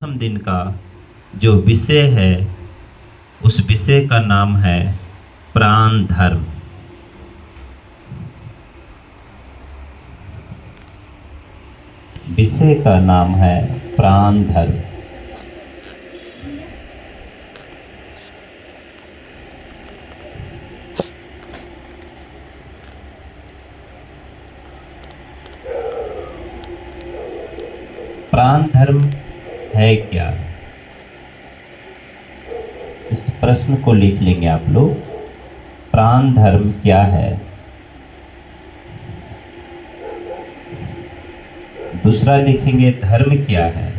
प्रथम दिन का जो विषय है उस विषय का नाम है प्राण धर्म। विषय का नाम है प्राण धर्म। प्राण धर्म है क्या? इस प्रश्न को लिख लेंगे आप लोग। प्राण धर्म क्या है? दूसरा लिखेंगे धर्म क्या है?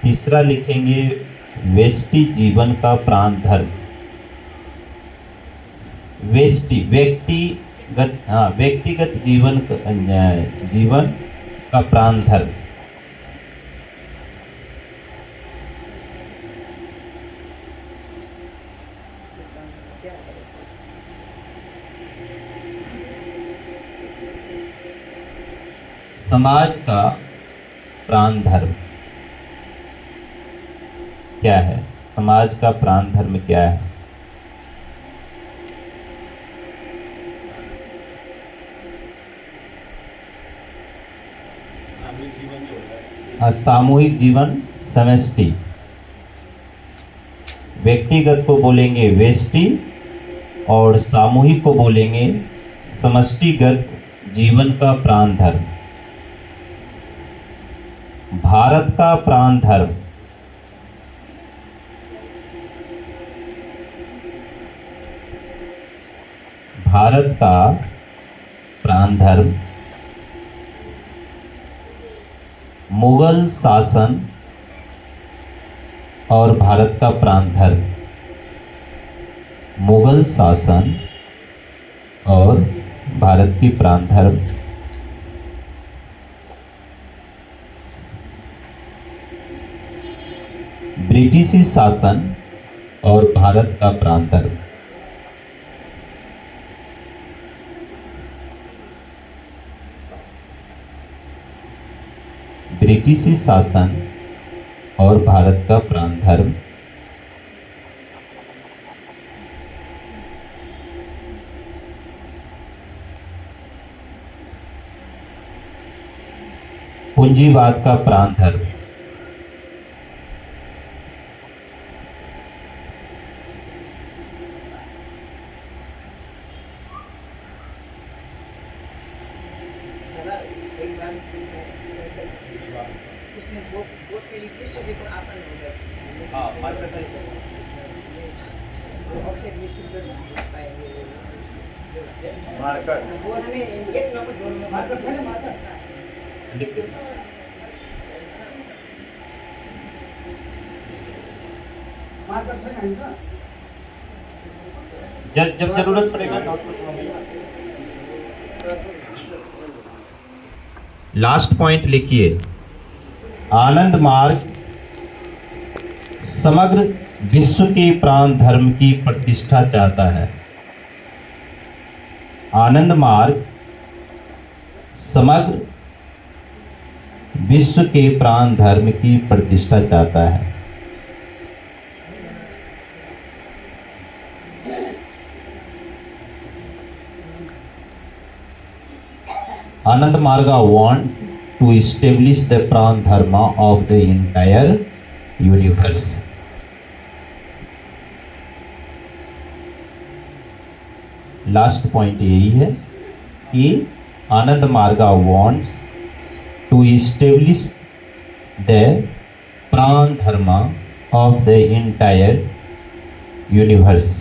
तीसरा लिखेंगे व्यष्टि जीवन का प्राण धर्म। व्यक्तिगत जीवन का प्राण धर्म। समाज का प्राण धर्म क्या है? समाज का प्राण धर्म क्या है? सामूहिक जीवन समष्टि। व्यक्तिगत को बोलेंगे व्यष्टि और सामूहिक को बोलेंगे समष्टिगत जीवन का प्राण धर्म। भारत का प्राण धर्म भारत का प्राण धर्म मुगल शासन और भारत का प्राण धर्म मुगल शासन और भारत की प्राण धर्म। ब्रिटिशी शासन और भारत का प्राण धर्म। ब्रिटिशी शासन और भारत का प्राण धर्म। पूंजीवाद का प्राण धर्म। जब जरूरत पड़ेगा लास्ट पॉइंट लिखिए। आनंद मार्ग समग्र विश्व के प्राण धर्म की प्रतिष्ठा चाहता है। आनंद मार्ग समग्र विश्व के प्राण धर्म की प्रतिष्ठा चाहता है। Anand Marga want to establish the Pran Dharma of the entire universe. Last point यही है कि आनंद मार्गा wants to establish the Pran Dharma of the entire universe.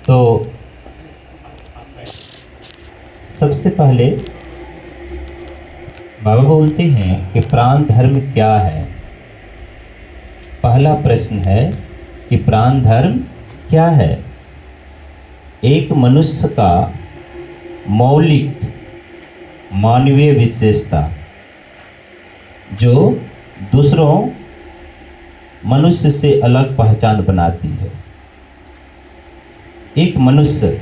तो सबसे पहले बाबा बोलते हैं कि प्राण धर्म क्या है। पहला प्रश्न है कि प्राण धर्म क्या है। एक मनुष्य का मौलिक मानवीय विशेषता जो दूसरों मनुष्य से अलग पहचान बनाती है। एक मनुष्य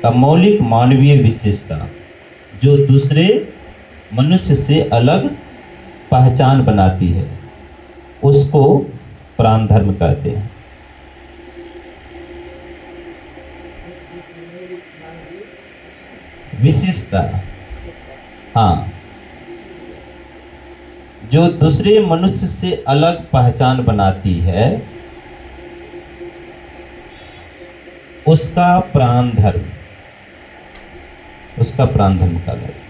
का मौलिक मानवीय विशेषता जो दूसरे मनुष्य से अलग पहचान बनाती है, उसको प्राण धर्म कहते हैं। विशेषता, हाँ, जो दूसरे मनुष्य से अलग पहचान बनाती है, उसका प्राण धर्म कहलाता है।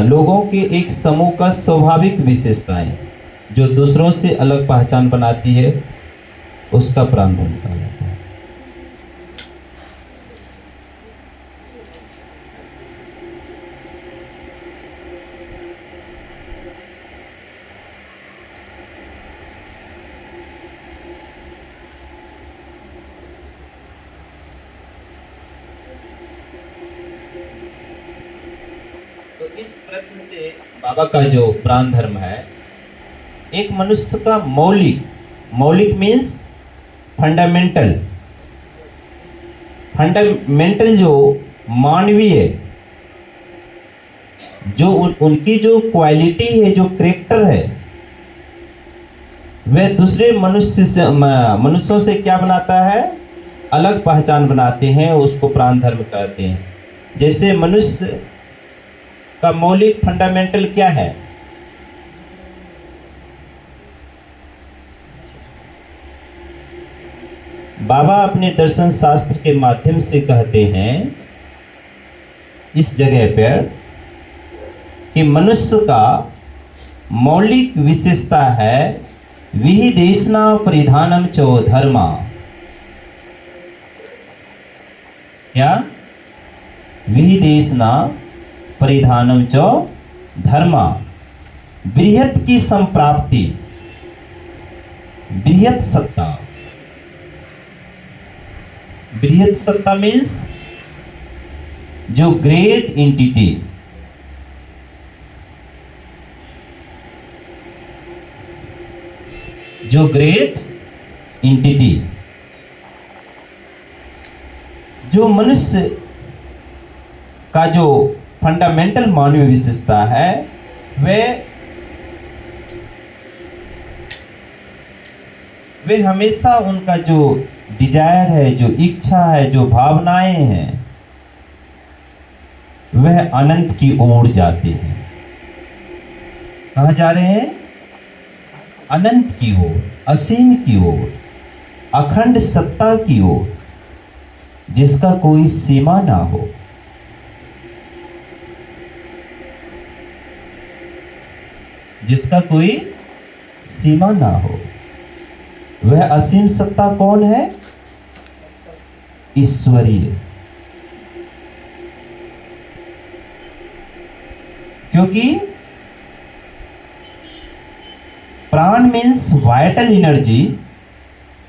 लोगों के एक समूह का स्वाभाविक विशेषताएं जो दूसरों से अलग पहचान बनाती है, उसका प्राण धर्म कहलाता है। तो इस प्रश्न से बाबा का जो प्राण धर्म है, एक मनुष्य का मौलिक मीन्स फंडामेंटल जो मानवीय, जो उनकी जो क्वालिटी है, जो कैरेक्टर है, वह दूसरे मनुष्यों से क्या बनाता है, अलग पहचान बनाते हैं, उसको प्राण धर्म कहते हैं। जैसे मनुष्य का मौलिक फंडामेंटल क्या है, बाबा अपने दर्शन शास्त्र के माध्यम से कहते हैं इस जगह पर कि मनुष्य का मौलिक विशेषता है विहिदेशना परिधानम चो धर्मा। क्या? विहिदेशना परिधानम चो धर्मा। बृहत की संप्राप्ति, बृहत सत्ता। बृहत सत्ता मीन्स जो ग्रेट एंटिटी, जो ग्रेट एंटिटी, जो मनुष्य का जो फंडामेंटल मानवीय विशेषता है, वे हमेशा उनका जो डिजायर है, जो इच्छा है, जो भावनाएं हैं, वह अनंत की ओर जाते हैं। कहाँ जा रहे हैं? अनंत की ओर, असीम की ओर, अखंड सत्ता की ओर, जिसका कोई सीमा ना हो। जिसका कोई सीमा ना हो। वह असीम सत्ता कौन है? ईश्वरीय। क्योंकि प्राण मीन्स वाइटल एनर्जी,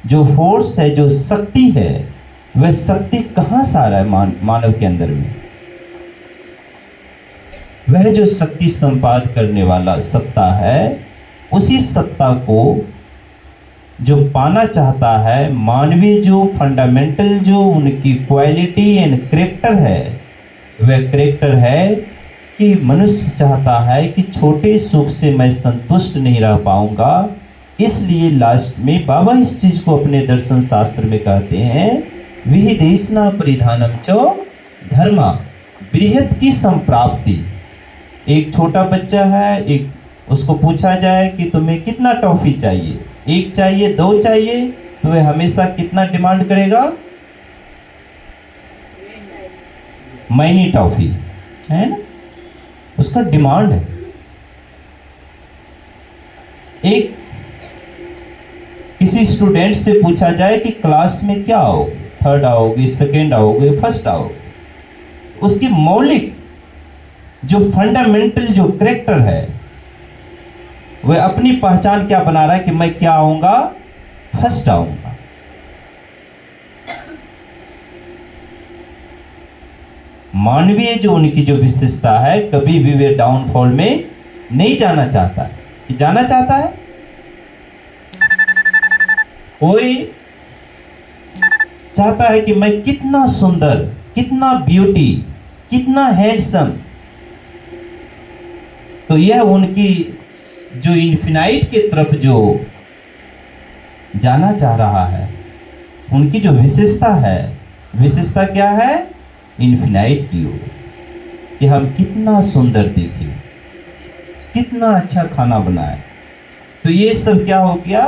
जो फोर्स है, जो शक्ति है, वह शक्ति कहां से आ रहा है मानव के अंदर में? वह जो शक्ति संपाद करने वाला सत्ता है, उसी सत्ता को जो पाना चाहता है, मानवीय जो फंडामेंटल जो उनकी क्वालिटी एंड कैरेक्टर है, वह कैरेक्टर है कि मनुष्य चाहता है कि छोटे सुख से मैं संतुष्ट नहीं रह पाऊंगा। इसलिए लास्ट में बाबा इस चीज को अपने दर्शन शास्त्र में कहते हैं, विहिदेशना परिधानम चो धर्मा। बृहत की संप्राप्ति। एक छोटा बच्चा है, एक उसको पूछा जाए कि तुम्हें कितना टॉफी चाहिए, 1 चाहिए, 2 चाहिए, तो वह हमेशा कितना डिमांड करेगा? मैनी टॉफी, है ना, उसका डिमांड है। एक किसी स्टूडेंट से पूछा जाए कि क्लास में क्या आओगे, थर्ड आओगे, सेकेंड आओगे, फर्स्ट आओगे, उसकी मौलिक जो फंडामेंटल जो कैरेक्टर है वह अपनी पहचान क्या बना रहा है कि मैं क्या आऊंगा, फर्स्ट आऊंगा। मानवीय जो उनकी जो विशेषता है, कभी भी वे डाउनफॉल में नहीं जाना चाहता है। जाना चाहता है कोई चाहता है कि मैं कितना सुंदर, कितना ब्यूटी, कितना हैंडसम, तो यह उनकी जो इन्फिनाइट की तरफ जो जाना चाह रहा है, उनकी जो विशेषता है, विशेषता क्या है, इन्फिनाइट की ओर, कि हम कितना सुंदर दिखें, कितना अच्छा खाना बनाए। तो ये सब क्या हो गया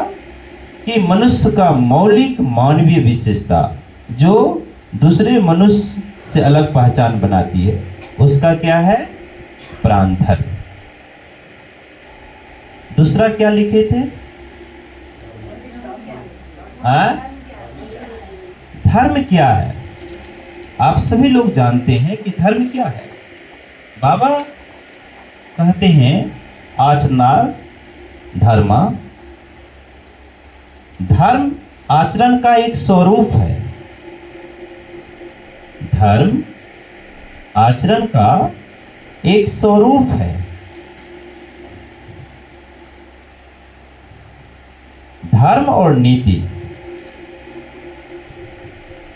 कि मनुष्य का मौलिक मानवीय विशेषता जो दूसरे मनुष्य से अलग पहचान बनाती है, उसका क्या है, प्राण धर्म। दूसरा क्या लिखे थे, धर्म क्या है। आप सभी लोग जानते हैं कि धर्म क्या है। बाबा कहते हैं आचरणार्थ धर्मा, धर्म आचरण का एक स्वरूप है। धर्म आचरण का एक स्वरूप है। धर्म और नीति,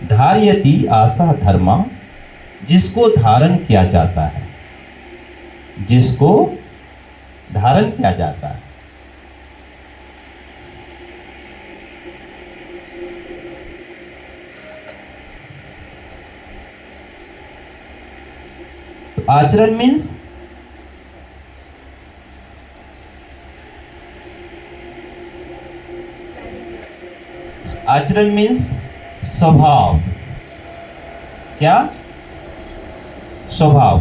धार्यति आशा धर्मा, जिसको धारण किया जाता है, जिसको धारण किया जाता है। तो आचरण मीन्स आचरण मीन्स स्वभाव। क्या, स्वभाव।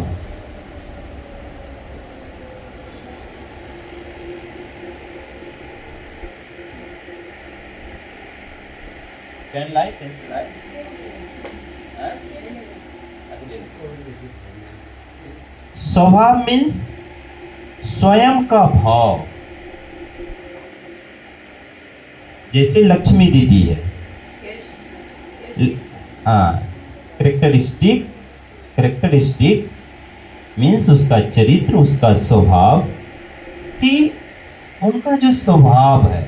Can lie, can lie. स्वभाव मीन्स स्वयं का भाव। जैसे लक्ष्मी दीदी है, हाँ, करेक्टरिस्टिक, करेक्टरिस्टिक मीन्स उसका चरित्र, उसका स्वभाव, कि उनका जो स्वभाव है।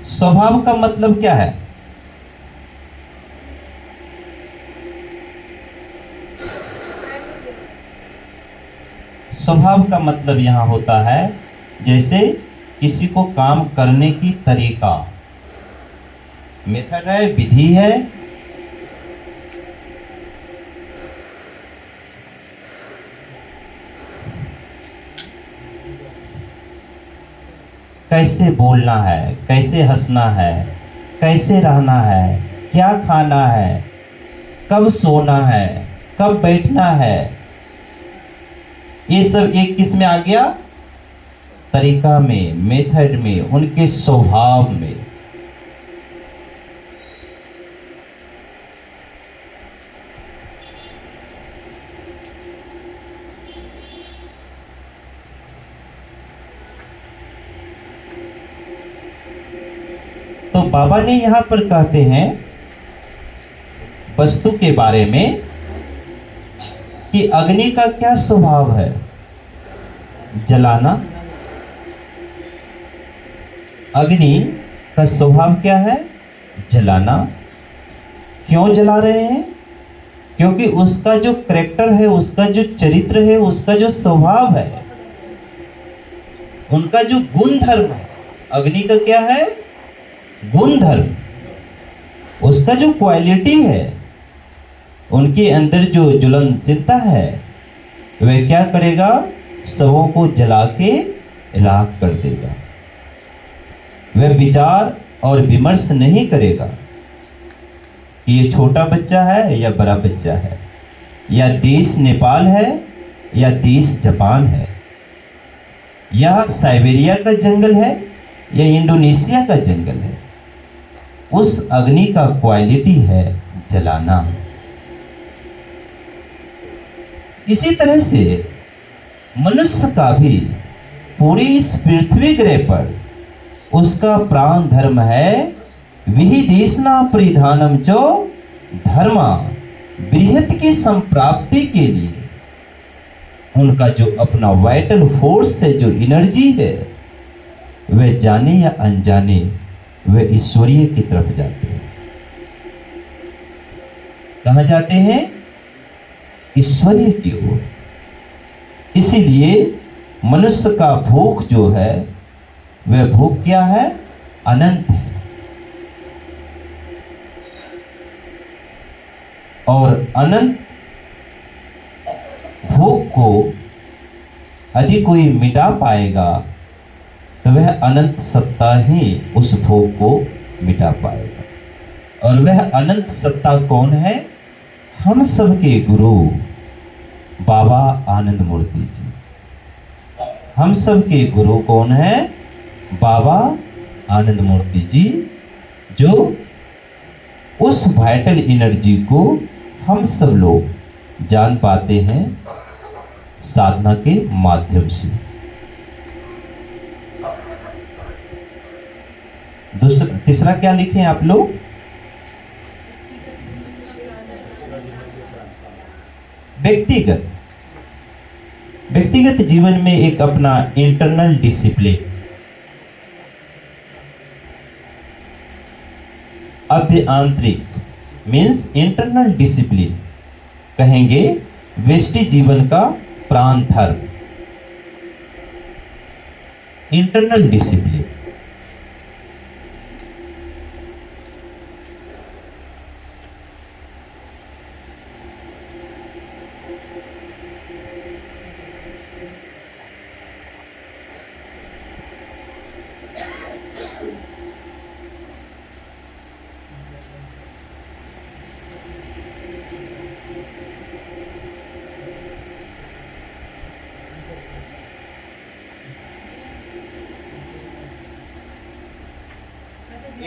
स्वभाव का मतलब क्या है, स्वभाव का मतलब यहां होता है जैसे किसी को काम करने की तरीका, मेथड है, विधि है। कैसे बोलना है, कैसे हंसना है, कैसे रहना है, क्या खाना है, कब सोना है, कब बैठना है, ये सब एक किस में आ गया, तरीका में, मेथड में, उनके स्वभाव में। तो बाबा ने यहां पर कहते हैं वस्तु के बारे में कि अग्नि का क्या स्वभाव है, जलाना। अग्नि का स्वभाव क्या है, जलाना। क्यों जला रहे हैं, क्योंकि उसका जो कैरेक्टर है, उसका जो चरित्र है, उसका जो स्वभाव है, उनका जो गुण धर्म है। अग्नि का क्या है, गुण धर्म, उसका जो क्वालिटी है, उनके अंदर जो ज्वलनशीलता है, वह क्या करेगा, सबों को जला के राख कर देगा। वह विचार और विमर्श नहीं करेगा, कि ये छोटा बच्चा है या बड़ा बच्चा है, या देश नेपाल है या देश जापान है, या साइबेरिया का जंगल है या इंडोनेशिया का जंगल है, उस अग्नि का क्वालिटी है जलाना। इसी तरह से मनुष्य का भी पूरी इस पृथ्वी ग्रह पर उसका प्राण धर्म है विहिदेशना परिधानम जो धर्मा, बृहत की संप्राप्ति के लिए उनका जो अपना वाइटल फोर्स है, जो एनर्जी है, वह जाने या अनजाने वह ईश्वरीय की तरफ जाते हैं। कहाँ जाते हैं? ईश्वरीय की ओर। इसीलिए मनुष्य का भूख जो है वह भूख क्या है? अनंत है। और अनंत भूख को यदि कोई मिटा पाएगा तो वह अनंत सत्ता ही उस भूख को मिटा पाएगा। और वह अनंत सत्ता कौन है? हम सबके गुरु बाबा आनंद मूर्ति जी। हम सबके गुरु कौन है? बाबा आनंद मूर्ति जी, जो उस वाइटल एनर्जी को हम सब लोग जान पाते हैं साधना के माध्यम से। तीसरा क्या लिखे आप लोग? व्यक्तिगत जीवन में एक अपना इंटरनल डिसिप्लिन, आंतरिक मीन्स इंटरनल डिसिप्लिन कहेंगे, व्यष्टि जीवन का प्राण धर्म, इंटरनल डिसिप्लिन।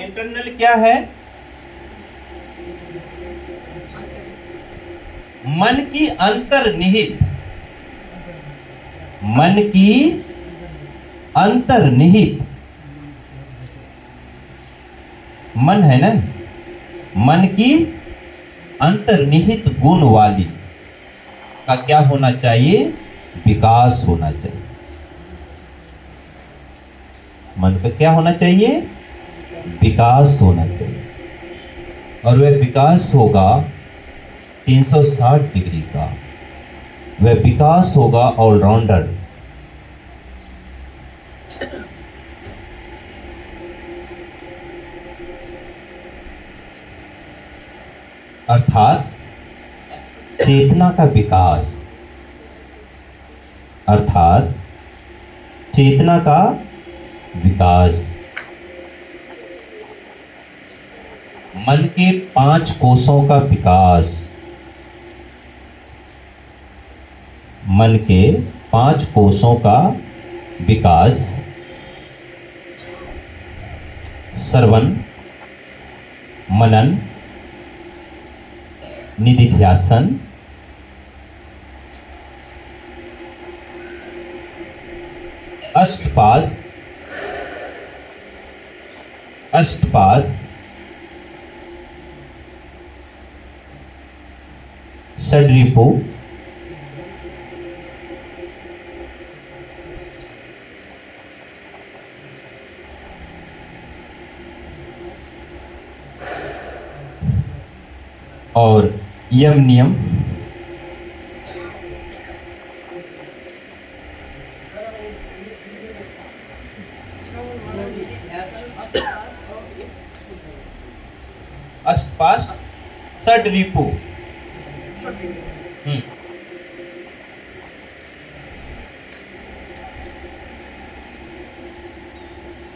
इंटरनल क्या है? मन की अंतर्निहित, मन की अंतर्निहित, मन है ना, मन की अंतर्निहित गुण वाली का क्या होना चाहिए? विकास होना चाहिए। मन का क्या होना चाहिए? विकास होना चाहिए। और वह विकास होगा 360 डिग्री का, वह विकास होगा ऑलराउंडर। अर्थात चेतना का विकास, अर्थात चेतना का विकास। मन के 5 कोषों का विकास, मन के 5 कोषों का विकास, श्रवण, मनन, निधिध्यासन, अष्टपास, षड्रिपु, और यम नियम, अष्टपाश, षड्रिपु।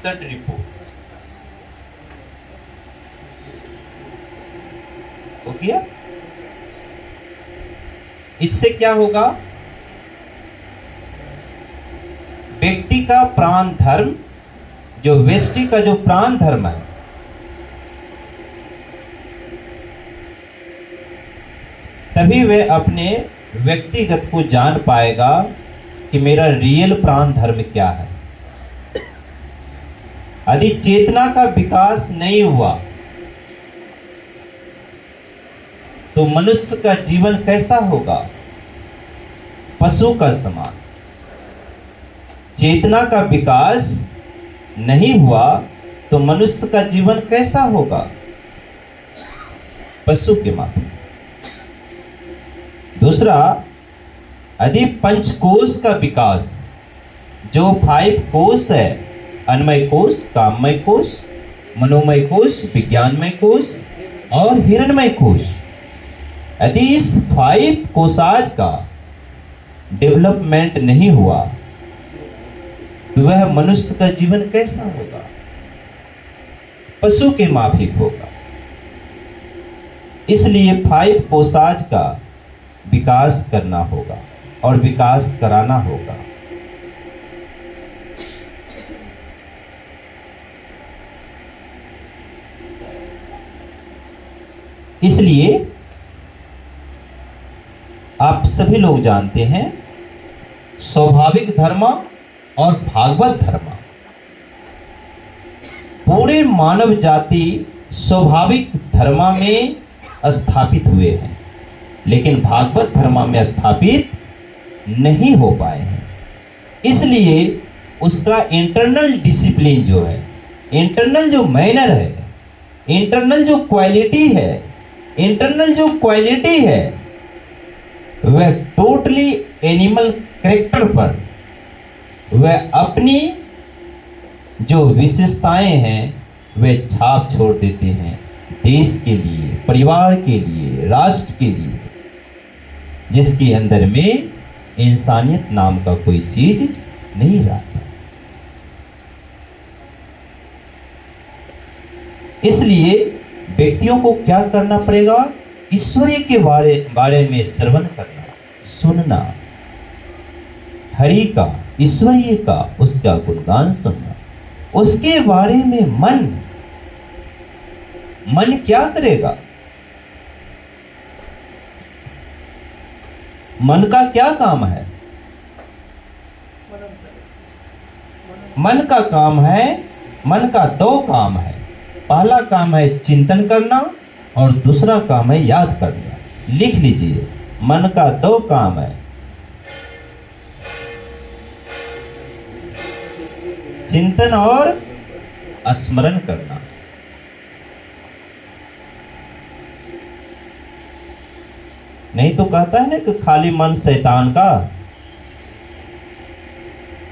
षड्रिपु। हो गया। इससे क्या होगा, व्यक्ति का प्राण धर्म, जो व्यष्टि का जो प्राण धर्म है, तभी वह अपने व्यक्तिगत को जान पाएगा कि मेरा रियल प्राण धर्म क्या है। यदि चेतना का विकास नहीं हुआ तो मनुष्य का जीवन कैसा होगा? पशु का समान। चेतना का विकास नहीं हुआ तो मनुष्य का जीवन कैसा होगा? पशु के माफिक। दूसरा, यदि पंचकोश का विकास, जो 5 कोश है, अन्नमय कोश, काममय कोश, मनोमय कोश, विज्ञानमय कोश और हिरणमय कोश, यदि इस 5 कोशाज का डेवलपमेंट नहीं हुआ तो वह मनुष्य का जीवन कैसा होगा? पशु के माफिक होगा। इसलिए 5 कोशाज का विकास करना होगा और विकास कराना होगा। इसलिए आप सभी लोग जानते हैं, स्वाभाविक धर्म और भागवत धर्म, पूरे मानव जाति स्वाभाविक धर्म में स्थापित हुए हैं, लेकिन भागवत धर्म में स्थापित नहीं हो पाए हैं। इसलिए उसका इंटरनल डिसिप्लिन जो है, इंटरनल जो मैनर है, इंटरनल जो क्वालिटी है, इंटरनल जो क्वालिटी है, वह टोटली एनिमल कैरेक्टर पर, वह अपनी जो विशेषताएं हैं वह छाप छोड़ देते हैं, देश के लिए, परिवार के लिए, राष्ट्र के लिए, जिसके अंदर में इंसानियत नाम का कोई चीज नहीं रहता। इसलिए व्यक्तियों को क्या करना पड़ेगा? ईश्वरीय के बारे में श्रवण करना, सुनना, हरि का, ईश्वरीय का, उसका गुणगान सुनना, उसके बारे में मन क्या करेगा? मन का क्या काम है? मन का काम है, मन का 2 काम है। पहला काम है चिंतन करना और दूसरा काम है याद करना। लिख लीजिए, मन का 2 काम है, चिंतन और स्मरण करना। नहीं तो कहता है ना कि खाली मन शैतान का।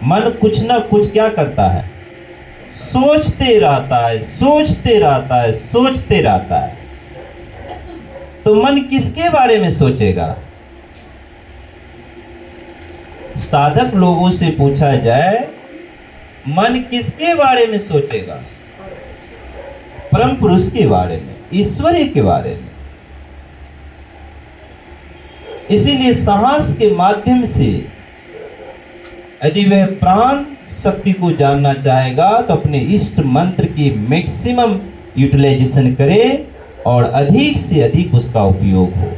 मन कुछ ना कुछ क्या करता है? सोचते रहता है, सोचते रहता है, सोचते रहता है। तो मन किसके बारे में सोचेगा? साधक लोगों से पूछा जाए, मन किसके बारे में सोचेगा? परम पुरुष के बारे में, ईश्वरीय के बारे में। इसीलिए साहस के माध्यम से यदि वह प्राण शक्ति को जानना चाहेगा तो अपने इष्ट मंत्र की मैक्सिमम यूटिलाइजेशन करे और अधिक से अधिक उसका उपयोग हो।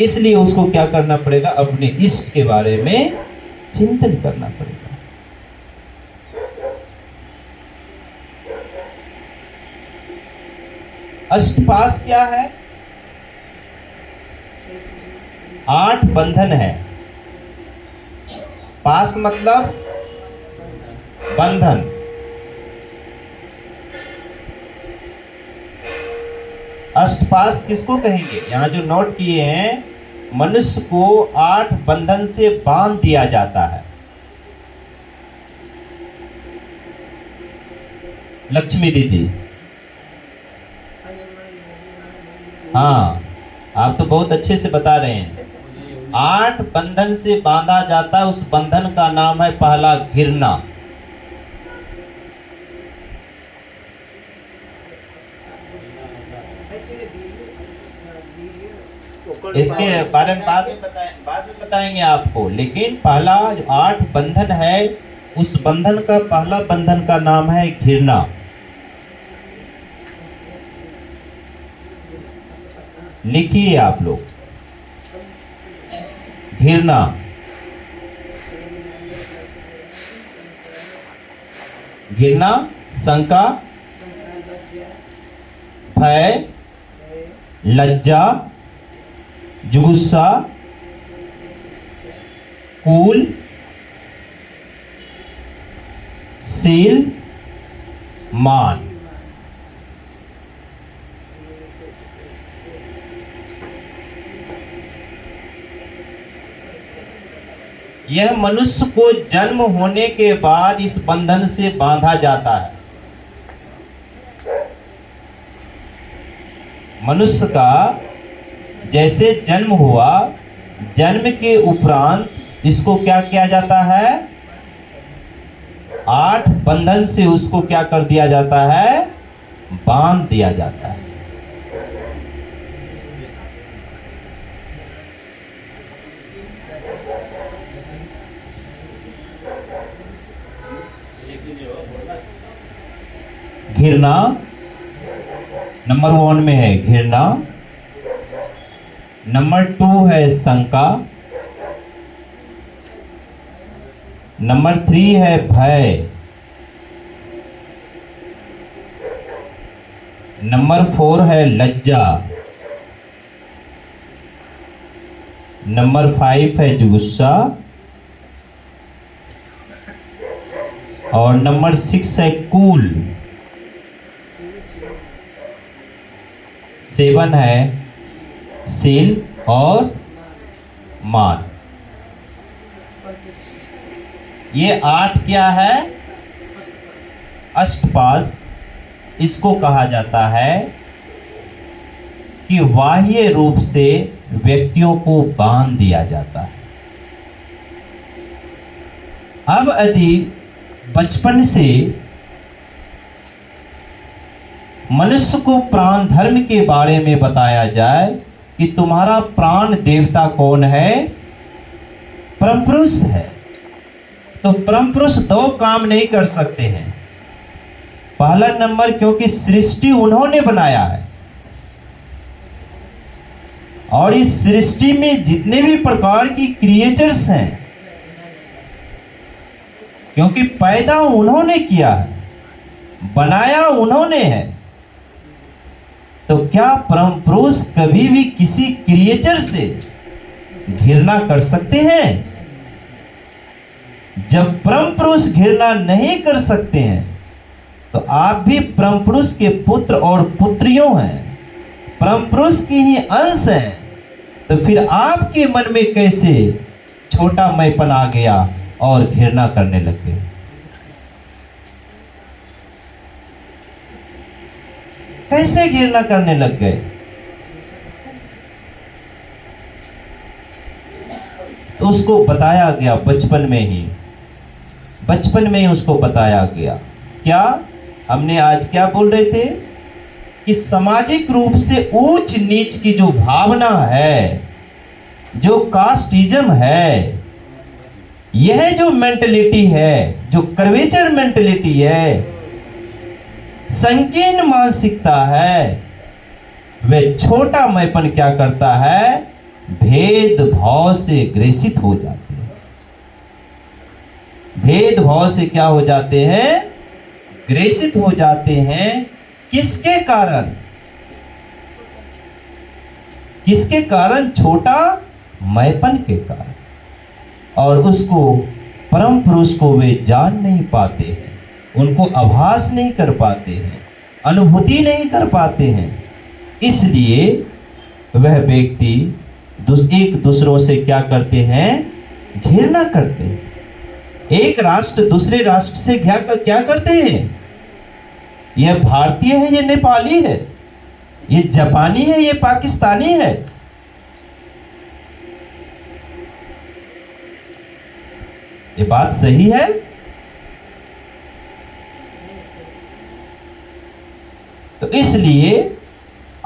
इसलिए उसको क्या करना पड़ेगा? अपने इष्ट के बारे में चिंतन करना पड़ेगा। अष्टपाश क्या है? 8 बंधन है। पास मतलब बंधन। अष्टपाश किसको कहेंगे? यहां जो नोट किए हैं, मनुष्य को 8 बंधन से बांध दिया जाता है। लक्ष्मी दीदी, हाँ, आप तो बहुत अच्छे से बता रहे हैं। 8 बंधन से बांधा जाता है। उस बंधन का नाम है पहला घृणा। इसके बारे में बाद में बताएंगे आपको। लेकिन पहला जो 8 बंधन है, उस बंधन का पहला बंधन का नाम है घृणा। लिखिए आप लोग, घृणा। घृणा, शंका, भय, लज्जा, जुगुस्सा, कुल, शील, मान। यह मनुष्य को जन्म होने के बाद इस बंधन से बांधा जाता है। मनुष्य का जैसे जन्म हुआ, जन्म के उपरांत इसको क्या किया जाता है? 8 बंधन से उसको क्या कर दिया जाता है? बांध दिया जाता है। घृणा नंबर 1 में है, घृणा। नंबर 2 है शंका। नंबर 3 है भय। नंबर 4 है लज्जा। नंबर 5 है जुगुस्सा। और नंबर 6 है कूल। 7 है शील और मान। ये 8 क्या है? अष्टपाश। इसको कहा जाता है कि बाह्य रूप से व्यक्तियों को बांध दिया जाता है। अब यदि बचपन से मनुष्य को प्राण धर्म के बारे में बताया जाए कि तुम्हारा प्राण देवता कौन है? परम पुरुष है। तो परम पुरुष 2 काम नहीं कर सकते हैं। पहला नंबर, क्योंकि सृष्टि उन्होंने बनाया है, और इस सृष्टि में जितने भी प्रकार की क्रिएचर्स हैं, क्योंकि पैदा उन्होंने किया है, बनाया उन्होंने है, तो क्या परम पुरुष कभी भी किसी क्रिएचर से घृणा कर सकते हैं? जब परम पुरुष घृणा नहीं कर सकते हैं, तो आप भी परम पुरुष के पुत्र और पुत्रियों हैं, परम पुरुष के ही अंश हैं। तो फिर आपके मन में कैसे छोटा मैंपन आ गया और घृणा करने लग गए? कैसे घृणा करने लग गए? तो उसको बताया गया बचपन में ही उसको बताया गया। क्या हमने आज क्या बोल रहे थे कि सामाजिक रूप से ऊंच नीच की जो भावना है, जो कास्टिज्म है, यह जो मेंटलिटी है, जो कर्वेचर मेंटलिटी है, संकीर्ण मानसिकता है, वह छोटा मैंपन क्या करता है? भेदभाव से ग्रसित हो जाते हैं। भेदभाव से क्या हो जाते हैं? ग्रसित हो जाते हैं। किसके कारण? किसके कारण? छोटा मैंपन के कारण। और उसको परम पुरुष को वे जान नहीं पाते हैं, उनको आभास नहीं कर पाते हैं, अनुभूति नहीं कर पाते हैं। इसलिए वह व्यक्ति एक दूसरों से क्या करते हैं? घृणा करते हैं। एक राष्ट्र दूसरे राष्ट्र से क्या करते हैं? यह भारतीय है, यह नेपाली है, यह जापानी है, यह पाकिस्तानी है। ये बात सही है? तो इसलिए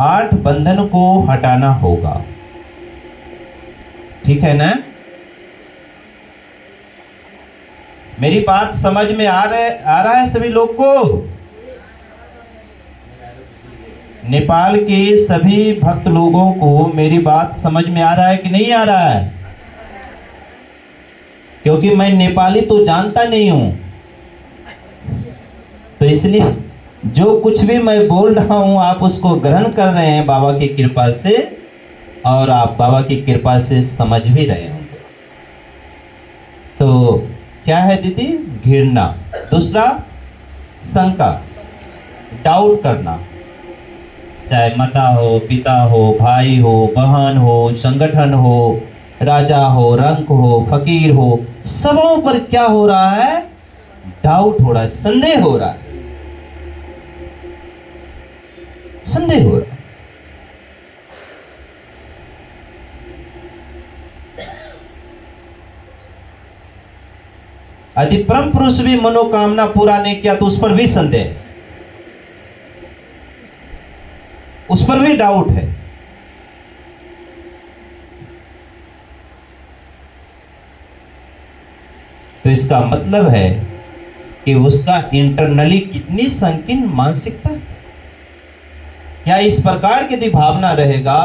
8 बंधन को हटाना होगा। ठीक है ना? मेरी बात समझ में आ रहा है सभी लोग को? नेपाल के सभी भक्त लोगों को मेरी बात समझ में आ रहा है कि नहीं आ रहा है? क्योंकि मैं नेपाली तो जानता नहीं हूं, तो इसलिए जो कुछ भी मैं बोल रहा हूं आप उसको ग्रहण कर रहे हैं बाबा की कृपा से, और आप बाबा की कृपा से समझ भी रहे होंगे। तो क्या है दीदी? घृणा। दूसरा शंका, डाउट करना, चाहे माता हो, पिता हो, भाई हो, बहन हो, संगठन हो, राजा हो, रंक हो, फकीर हो, सबों पर क्या हो रहा है? डाउट हो रहा है, संदेह हो रहा है, संदेह हो रहा है। यदि परम पुरुष भी मनोकामना पूरा नहीं किया तो उस पर भी संदेह, उस पर भी डाउट है। तो इसका मतलब है कि उसका इंटरनली कितनी संकीर्ण मानसिकता, क्या इस प्रकार की यदि भावना रहेगा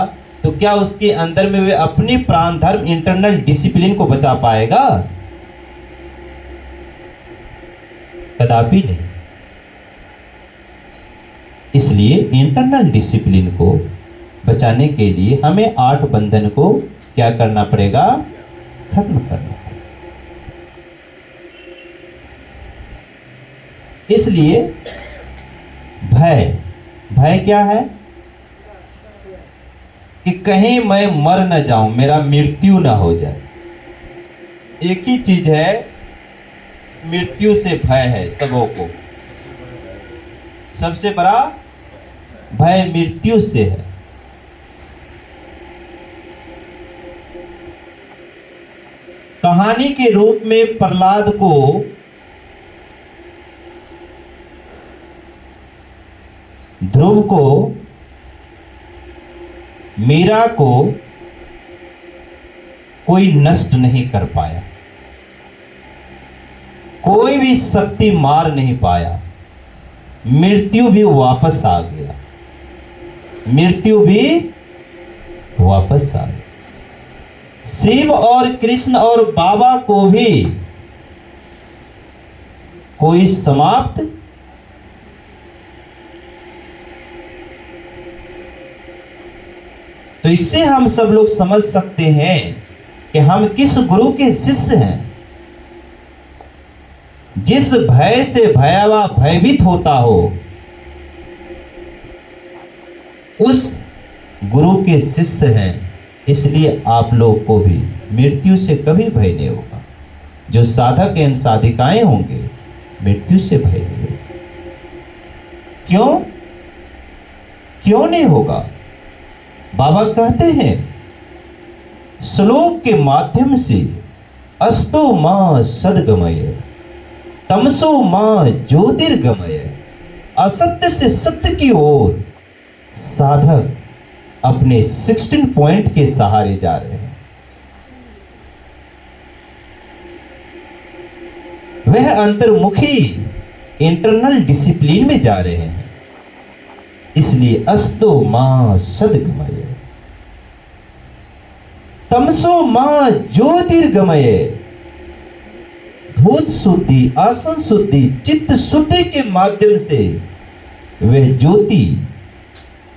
तो क्या उसके अंदर में वे अपनी प्राण धर्म इंटरनल डिसिप्लिन को बचा पाएगा? कदापि नहीं। इसलिए इंटरनल डिसिप्लिन को बचाने के लिए हमें 8 बंधन को क्या करना पड़ेगा? खत्म करना पड़ेगा। इसलिए भय, भय क्या है? कि कहीं मैं मर न जाऊं, मेरा मृत्यु ना हो जाए। एक ही चीज है, मृत्यु से भय है सबों को। सबसे बड़ा भय मृत्यु से है। कहानी के रूप में प्रहलाद को ध्रुव को, मीरा को कोई नष्ट नहीं कर पाया, कोई भी शक्ति मार नहीं पाया। मृत्यु भी वापस आ गया, मृत्यु भी वापस आ गया। शिव और कृष्ण और बाबा को भी कोई समाप्त तो इससे हम सब लोग समझ सकते हैं कि हम किस गुरु के शिष्य हैं। जिस भय से भयावह भयभीत होता हो उस गुरु के शिष्य हैं। इसलिए आप लोग को भी मृत्यु से कभी भय नहीं होगा। जो साधक एवं साधिकाएं होंगे मृत्यु से भय नहीं होगा। क्यों? क्यों नहीं होगा? बाबा कहते हैं श्लोक के माध्यम से, अस्तो मां सद्गमय, तमसो मां ज्योतिर्गमय। असत्य से सत्य की ओर साधक अपने 16 पॉइंट के सहारे जा रहे हैं। वह अंतर्मुखी इंटरनल डिसिप्लिन में जा रहे हैं। इसलिए अस्तो मां सद्गमय, तमसो मां ज्योतिर्गमय। भूत शुद्धि, आसन शुद्धि, चित्त शुद्धि के माध्यम से वह ज्योति,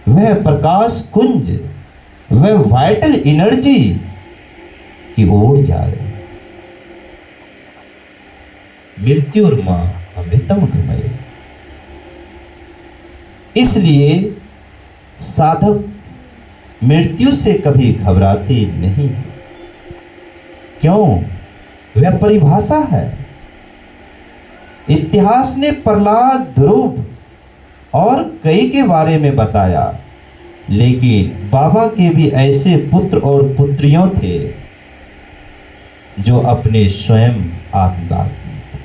वह प्रकाश कुंज, वह वाइटल एनर्जी की ओर जा रहे हैं। मृत्युर्मा अमृतम गमय। इसलिए साधक मृत्यु से कभी घबराते नहीं। क्यों? वह परिभाषा है। इतिहास ने प्रहलाद, ध्रुव और कई के बारे में बताया, लेकिन बाबा के भी ऐसे पुत्र और पुत्रियों थे जो अपने स्वयं आत्मदान किए।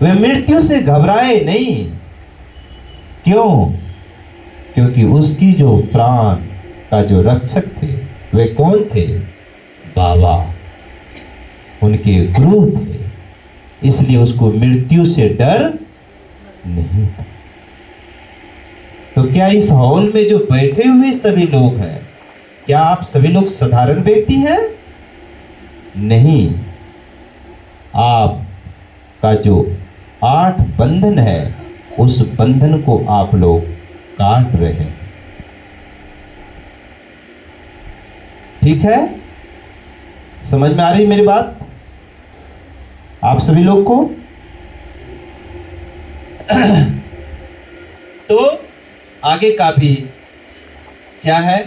वे मृत्यु से घबराए नहीं। क्यों? क्योंकि उसकी जो प्राण का जो रक्षक थे वे कौन थे? बाबा उनके गुरु थे, इसलिए उसको मृत्यु से डर नहीं था। तो क्या इस हॉल में जो बैठे हुए सभी लोग हैं, क्या आप सभी लोग साधारण व्यक्ति हैं? नहीं, आपका जो 8 बंधन है उस बंधन को आप लोग काट रहे हैं। ठीक है, समझ में आ रही मेरी बात आप सभी लोग को? तो आगे का भी क्या है?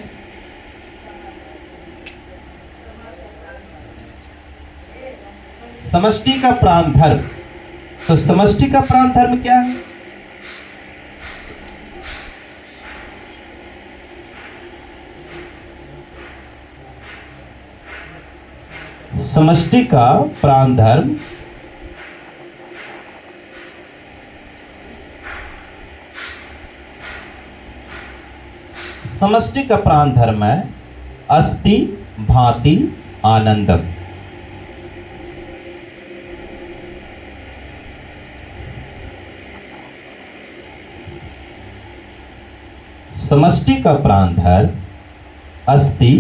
समष्टि का प्राण धर्म। तो समष्टि का प्राण धर्म क्या है? समष्टि का प्राण धर्म समष्टि का प्राण धर्म है अस्ति भांति आनंदम। समष्टि का प्राण धर्म अस्ति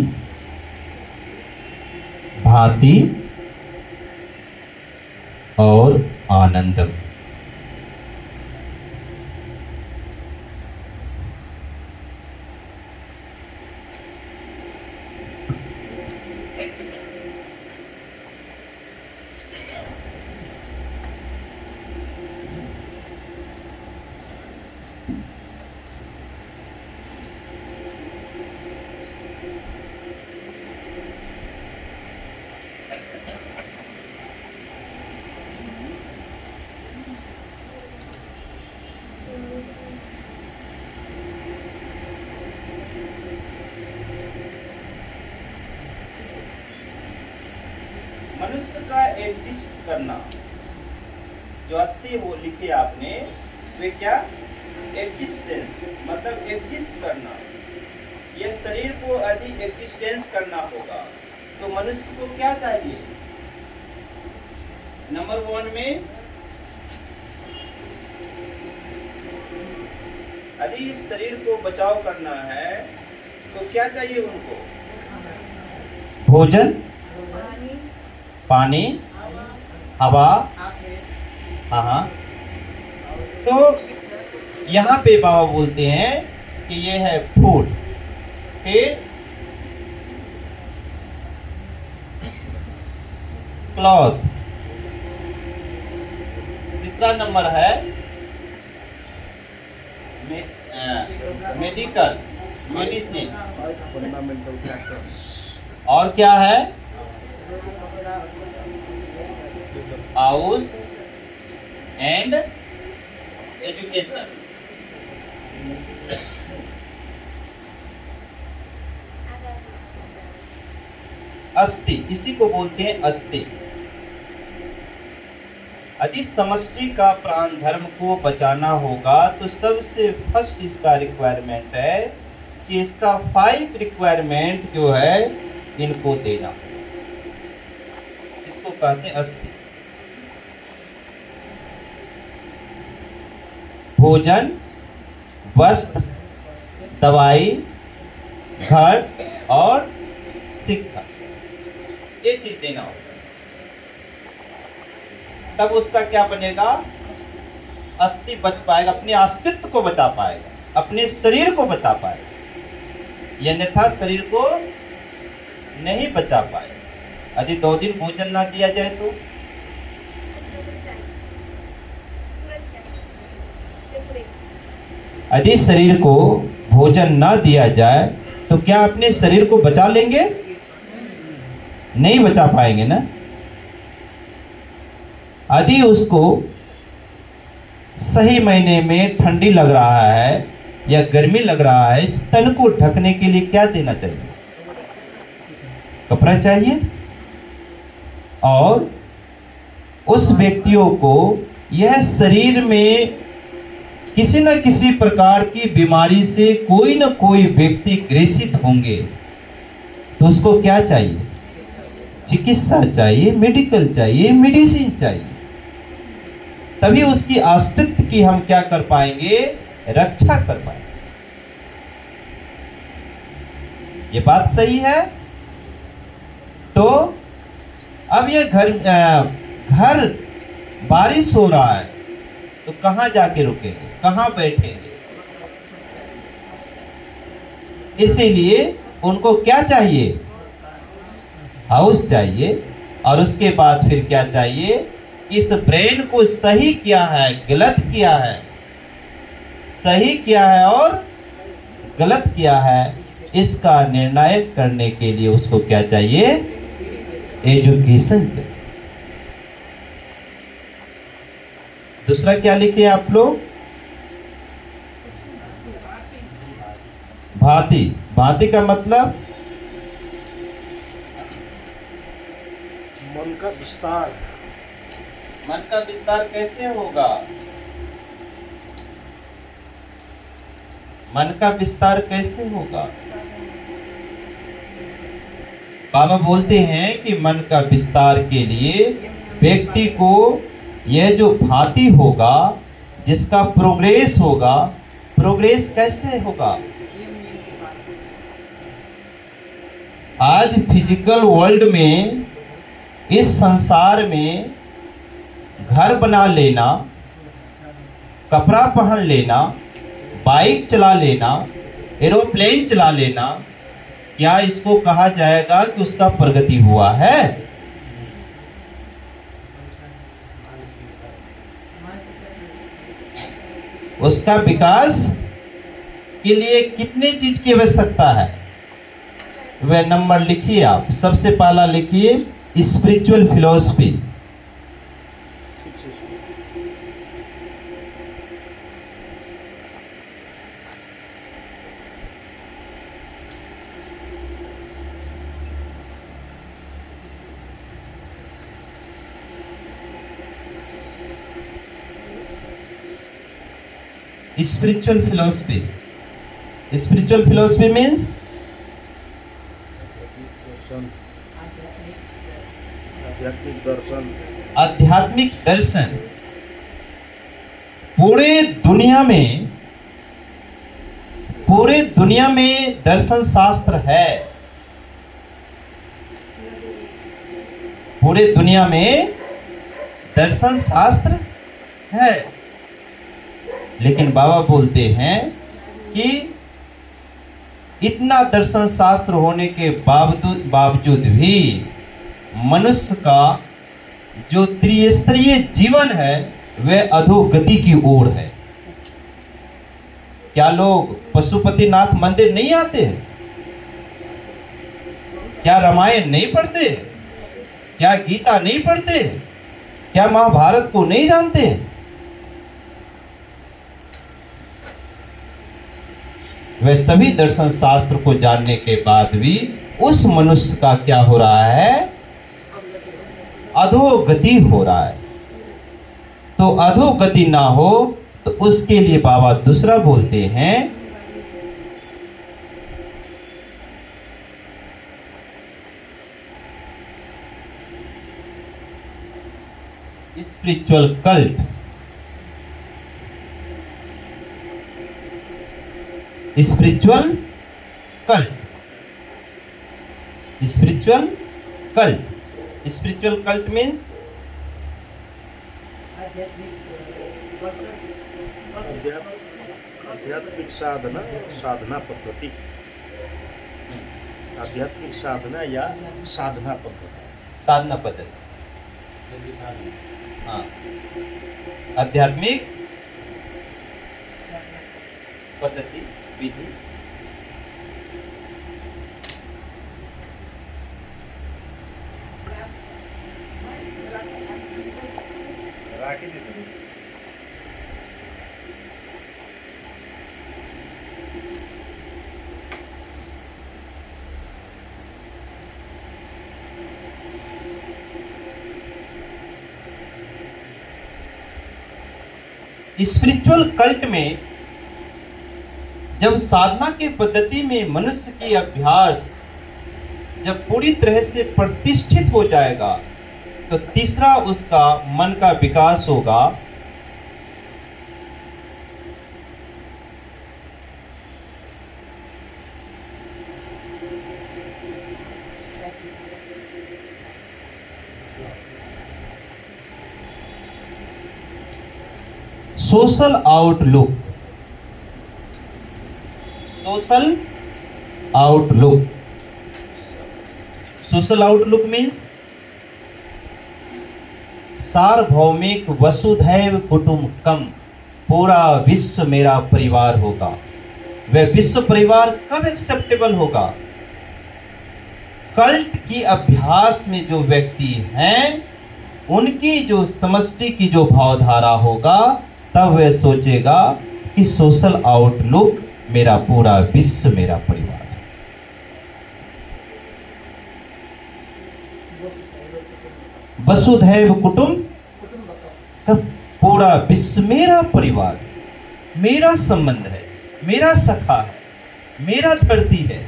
भांति और आनंदम। मनुष्य का एग्जिस्ट करना, जो अस्ति वो लिखे आपने, वे क्या? एग्जिस्टेंस, मतलब एग्जिस्ट करना। ये शरीर को यदि एग्जिस्टेंस करना होगा तो मनुष्य को क्या चाहिए? नंबर 1 में यदि इस शरीर को बचाव करना है तो क्या चाहिए उनको? भोजन, पानी, हवा। हाँ, तो यहाँ पे बाबा बोलते हैं कि ये है फूड, पेट, क्लॉथ। तीसरा नंबर है मेडिकल, मेडिसिन। और क्या है? House and education. अस्ति, इसी को बोलते हैं अस्ति। यदि समष्टि का प्राण धर्म को बचाना होगा तो सबसे फर्स्ट इसका रिक्वायरमेंट है कि इसका 5 रिक्वायरमेंट जो है इनको देना। इसको कहते हैं अस्ति। भोजन, वस्त्र, दवाई, घर और शिक्षा, ये चीज देना होगा। तब उसका क्या बनेगा? अस्ति बच पाएगा, अपने अस्तित्व को बचा पाएगा, अपने शरीर को बचा पाएगा। अन्यथा शरीर को नहीं बचा पाएगा। यदि 2 दिन भोजन ना दिया जाए तो यदि शरीर को भोजन ना दिया जाए तो क्या अपने शरीर को बचा लेंगे? नहीं बचा पाएंगे ना। यदि उसको सही महीने में ठंडी लग रहा है या गर्मी लग रहा है, इस तन को ढकने के लिए क्या देना चाहिए? कपड़ा चाहिए। और उस व्यक्तियों को यह शरीर में किसी न किसी प्रकार की बीमारी से कोई न कोई व्यक्ति ग्रसित होंगे, तो उसको क्या चाहिए? चिकित्सा चाहिए, मेडिकल चाहिए, मेडिसिन चाहिए, तभी उसकी अस्तित्व की हम क्या कर पाएंगे, रक्षा कर पाएंगे। ये बात सही है। तो अब ये घर बारिश हो रहा है तो कहां जाके रुकेंगे, कहां बैठेंगे? इसीलिए उनको क्या चाहिए, हाउस चाहिए। और उसके बाद फिर क्या चाहिए, इस ब्रेन को सही किया है, गलत किया है, सही किया है और गलत किया है, इसका निर्णय करने के लिए उसको क्या चाहिए, एजुकेशन चाहिए। दूसरा क्या लिखे आप लोग, भांति। भांति का मतलब मन का विस्तार। मन का विस्तार कैसे होगा, मन का विस्तार कैसे होगा? बाबा बोलते हैं कि मन का विस्तार के लिए व्यक्ति को यह जो भांति होगा, जिसका प्रोग्रेस होगा, प्रोग्रेस कैसे होगा? आज फिजिकल वर्ल्ड में, इस संसार में घर बना लेना, कपड़ा पहन लेना, बाइक चला लेना, एरोप्लेन चला लेना, क्या इसको कहा जाएगा कि उसका प्रगति हुआ है? उसका विकास के लिए कितनी चीज की आवश्यकता है? वह नंबर लिखिए आप। सबसे पहला लिखिए spiritual philosophy. Spiritual philosophy, spiritual philosophy means आध्यात्मिक दर्शन। आध्यात्मिक दर्शन। पूरे दुनिया में दर्शन शास्त्र है। पूरे दुनिया में दर्शन शास्त्र है, लेकिन बाबा बोलते हैं कि इतना दर्शन शास्त्र होने के बावजूद भी मनुष्य का जो त्रिस्तरीय जीवन है वह अधोगति की ओर है। क्या लोग पशुपतिनाथ मंदिर नहीं आते हैं? क्या रामायण नहीं पढ़ते? क्या गीता नहीं पढ़ते? क्या महाभारत को नहीं जानते? वे सभी दर्शन शास्त्र को जानने के बाद भी उस मनुष्य का क्या हो रहा है, अधोगति हो रहा है। तो अधोगति ना हो तो उसके लिए बाबा दूसरा बोलते हैं, spiritual cult. Spiritual cult, spiritual cult. Spiritual cult means आध्यात्मिक साधना पद्धति। आध्यात्मिक साधना या साधना पद्धति। साधना पद्धति, हाँ, आध्यात्मिक पद्धति, विधि। स्पिरिचुअल कल्ट में जब साधना की पद्धति में मनुष्य की अभ्यास जब पूरी तरह से प्रतिष्ठित हो जाएगा तो तीसरा उसका मन का विकास होगा। Social outlook. Social outlook. Social outlook means सार्वभौमिक वसुधैव कुटुंबकम, पूरा विश्व मेरा परिवार होगा। वह विश्व परिवार कब एक्सेप्टेबल होगा? कल्ट की अभ्यास में जो व्यक्ति हैं उनकी जो समष्टि की जो भावधारा होगा, तब वह सोचेगा कि सोशल आउटलुक मेरा पूरा विश्व मेरा परिवार है। वसुधैव कुटुंबकम, पूरा विश्व मेरा परिवार, मेरा संबंध है, मेरा सखा है, मेरा धरती है,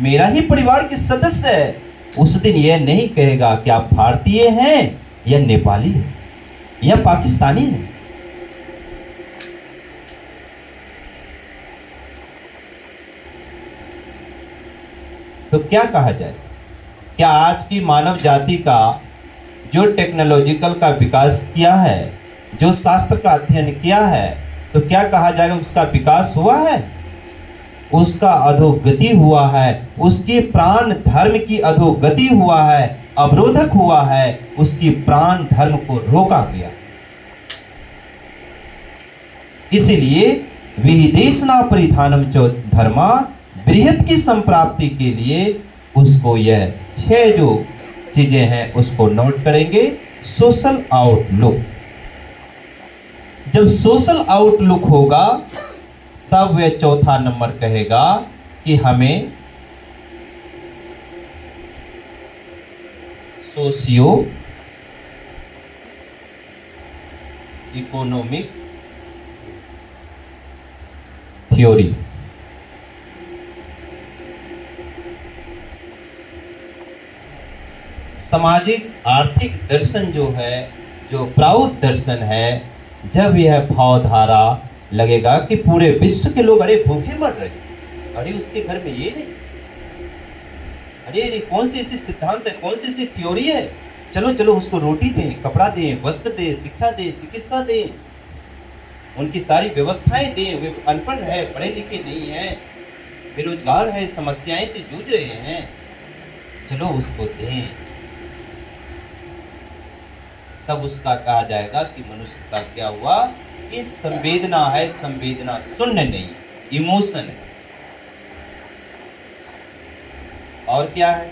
मेरा ही परिवार के सदस्य है। उस दिन यह नहीं कहेगा कि आप भारतीय हैं या नेपाली हैं या पाकिस्तानी हैं। तो क्या कहा जाए? क्या आज की मानव जाति का जो टेक्नोलॉजिकल का विकास किया है, जो शास्त्र का अध्ययन किया है, तो क्या कहा जाएगा उसका विकास हुआ है? उसका अधोगति हुआ है, उसकी प्राण धर्म की अधोगति हुआ है, अवरोधक हुआ है, उसकी प्राण धर्म को रोका गया। इसलिए विहिदेशना परिधानम च धर्मा, बृहत की संप्राप्ति के लिए उसको यह 6 जो चीजें हैं उसको नोट करेंगे। Social outlook. जब सोशल आउटलुक होगा तब वह चौथा नंबर कहेगा कि हमें सोशियो इकोनॉमिक थ्योरी, सामाजिक आर्थिक दर्शन जो है, जो प्राउद दर्शन है, जब यह भावधारा लगेगा कि पूरे विश्व के लोग अरे भूखे मर रहे, अरे उसके घर में ये नहीं, अरे कौन सी ऐसी सिद्धांत है, कौन सी ऐसी थ्योरी है, चलो चलो उसको रोटी दें, कपड़ा दें, वस्त्र दें, शिक्षा दें, चिकित्सा दें, उनकी सारी व्यवस्थाएं दें। वे अनपढ़ है, पढ़े लिखे नहीं है, बेरोजगार है, समस्याएं से जूझ रहे हैं, चलो उसको दें। तब उसका कहा जाएगा कि मनुष्य का क्या हुआ कि संवेदना है, संवेदना शून्य नहीं, इमोशन है। और क्या है?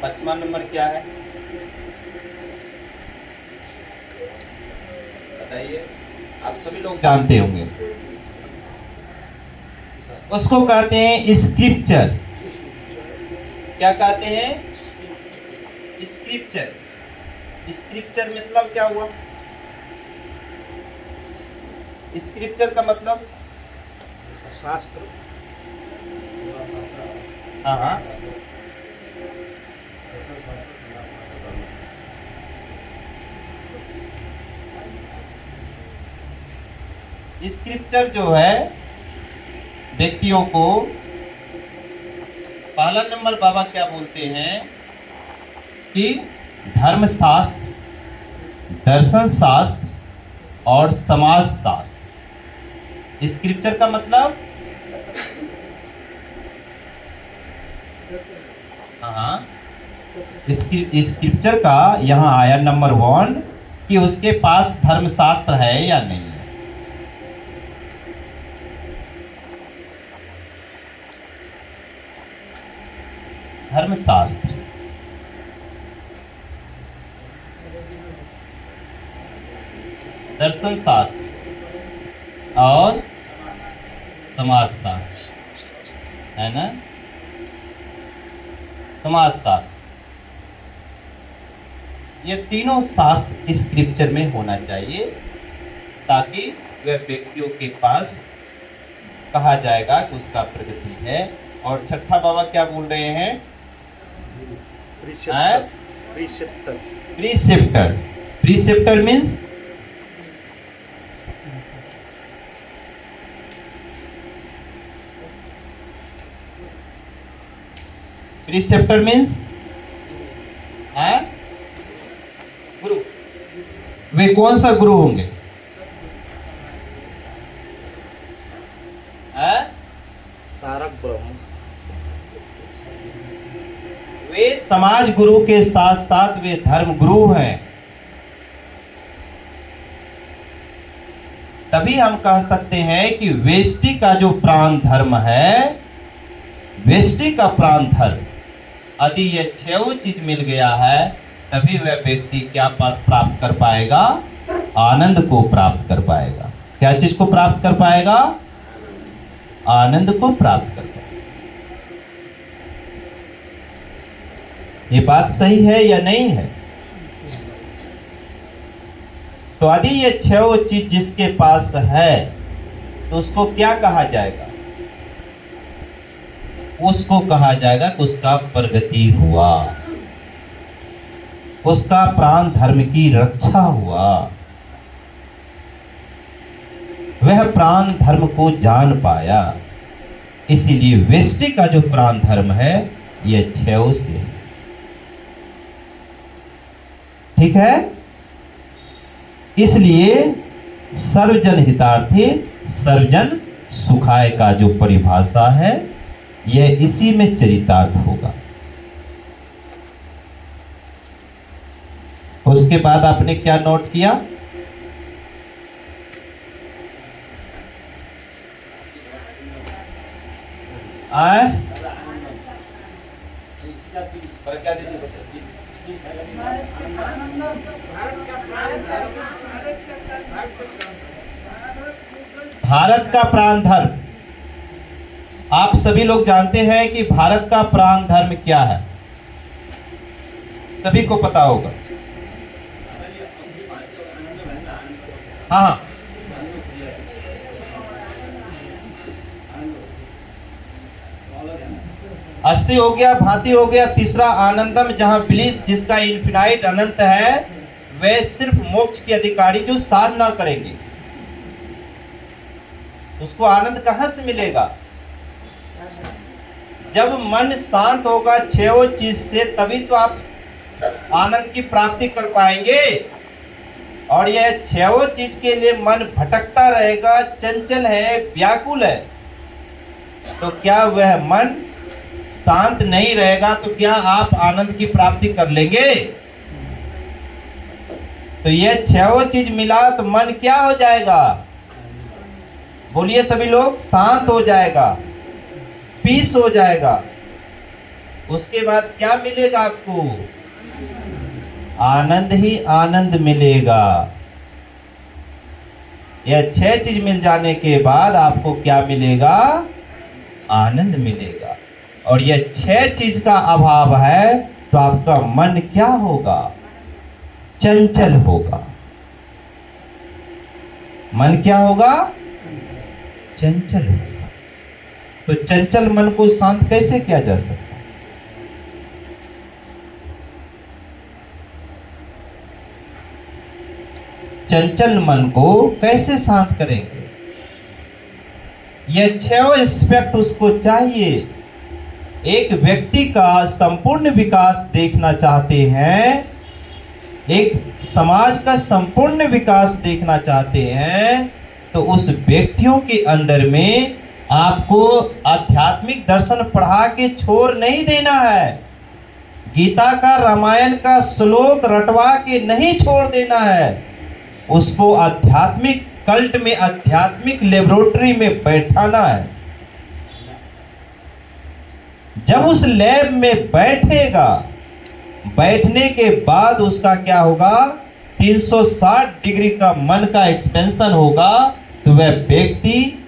पांचवा नंबर क्या है बताइए? आप सभी लोग जानते होंगे, उसको कहते हैं स्क्रिप्चर। क्या कहते हैं? स्क्रिप्चर। स्क्रिप्चर मतलब क्या हुआ? स्क्रिप्चर का मतलब शास्त्र। हाँ हाँ, स्क्रिप्चर जो है व्यक्तियों को, पहला नंबर बाबा क्या बोलते हैं कि धर्मशास्त्र, दर्शन शास्त्र और समाज शास्त्र। स्क्रिप्चर का मतलब हाँ, स्क्रिप्चर का यहाँ आया नंबर 1 कि उसके पास धर्मशास्त्र है या नहीं है। धर्मशास्त्र, दर्शन शास्त्र और समाज शास्त्र है ना। समाज शास्त्र, ये तीनों शास्त्र स्क्रिप्चर में होना चाहिए ताकि वह व्यक्तियों के पास कहा जाएगा कि उसका प्रगति है। और छठा बाबा क्या बोल रहे हैं? प्रीसेप्टर प्रीसेप्टर प्रीसेप्टर। प्रीसेप्टर मीन्स प्रीसेप्टर मीन्स गुरु। वे कौन सा गुरु होंगे? तारक ब्रह्म। वे समाज गुरु के साथ साथ वे धर्म गुरु हैं। तभी हम कह सकते हैं कि वेष्टि का जो प्राण धर्म है, वेष्टि का प्राण धर्म, यदि ये 6 चीज मिल गया है तभी वह व्यक्ति क्या प्राप्त कर पाएगा? आनंद को प्राप्त कर पाएगा। क्या चीज को प्राप्त कर पाएगा? आनंद को प्राप्त कर पाएगा। ये बात सही है या नहीं है? तो यदि ये 6 चीज जिसके पास है तो उसको क्या कहा जाएगा? उसको कहा जाएगा कि उसका प्रगति हुआ, उसका प्राण धर्म की रक्षा हुआ, वह प्राण धर्म को जान पाया। इसीलिए वेष्टि का जो प्राण धर्म है यह 6 से, ठीक है। इसलिए सर्वजन हितार्थी सर्वजन सुखाय का जो परिभाषा है यह इसी में चरितार्थ होगा। उसके बाद आपने क्या नोट किया? आए पर क्या भारत का प्राण धर्म। आप सभी लोग जानते हैं कि भारत का प्राण धर्म क्या है, सभी को पता होगा। हाँ, अस्थि हो गया, भांति हो गया, तीसरा आनंदम, जहां ब्लिस जिसका इन्फिनाइट अनंत है, वे सिर्फ मोक्ष के अधिकारी जो साधना करेंगे। उसको आनंद कहां से मिलेगा? जब मन शांत होगा 6 चीज से, तभी तो आप आनंद की प्राप्ति कर पाएंगे। और यह 6 चीज के लिए मन भटकता रहेगा, चंचल है, व्याकुल है, तो क्या वह मन शांत नहीं रहेगा? तो क्या आप आनंद की प्राप्ति कर लेंगे? तो यह 6 चीज मिला तो मन क्या हो जाएगा? बोलिए सभी लोग, शांत हो जाएगा, पीस हो जाएगा। उसके बाद क्या मिलेगा आपको? आनंद ही आनंद मिलेगा। यह 6 चीज मिल जाने के बाद आपको क्या मिलेगा? आनंद मिलेगा। और यह 6 चीज का अभाव है तो आपका मन क्या होगा? चंचल होगा। मन क्या होगा? चंचल होगा। तो चंचल मन को शांत कैसे किया जा सकता है? चंचल मन को कैसे शांत करेंगे? यह 6 एस्पेक्ट उसको चाहिए। एक व्यक्ति का संपूर्ण विकास देखना चाहते हैं, एक समाज का संपूर्ण विकास देखना चाहते हैं, तो उस व्यक्तियों के अंदर में आपको आध्यात्मिक दर्शन पढ़ा के छोड़ नहीं देना है। गीता का, रामायण का श्लोक रटवा के नहीं छोड़ देना है। उसको आध्यात्मिक कल्ट में, आध्यात्मिक लेबोरेटरी में बैठाना है। जब उस लैब में बैठेगा, बैठने के बाद उसका क्या होगा? 360 डिग्री का मन का एक्सपेंशन होगा। तो वह व्यक्ति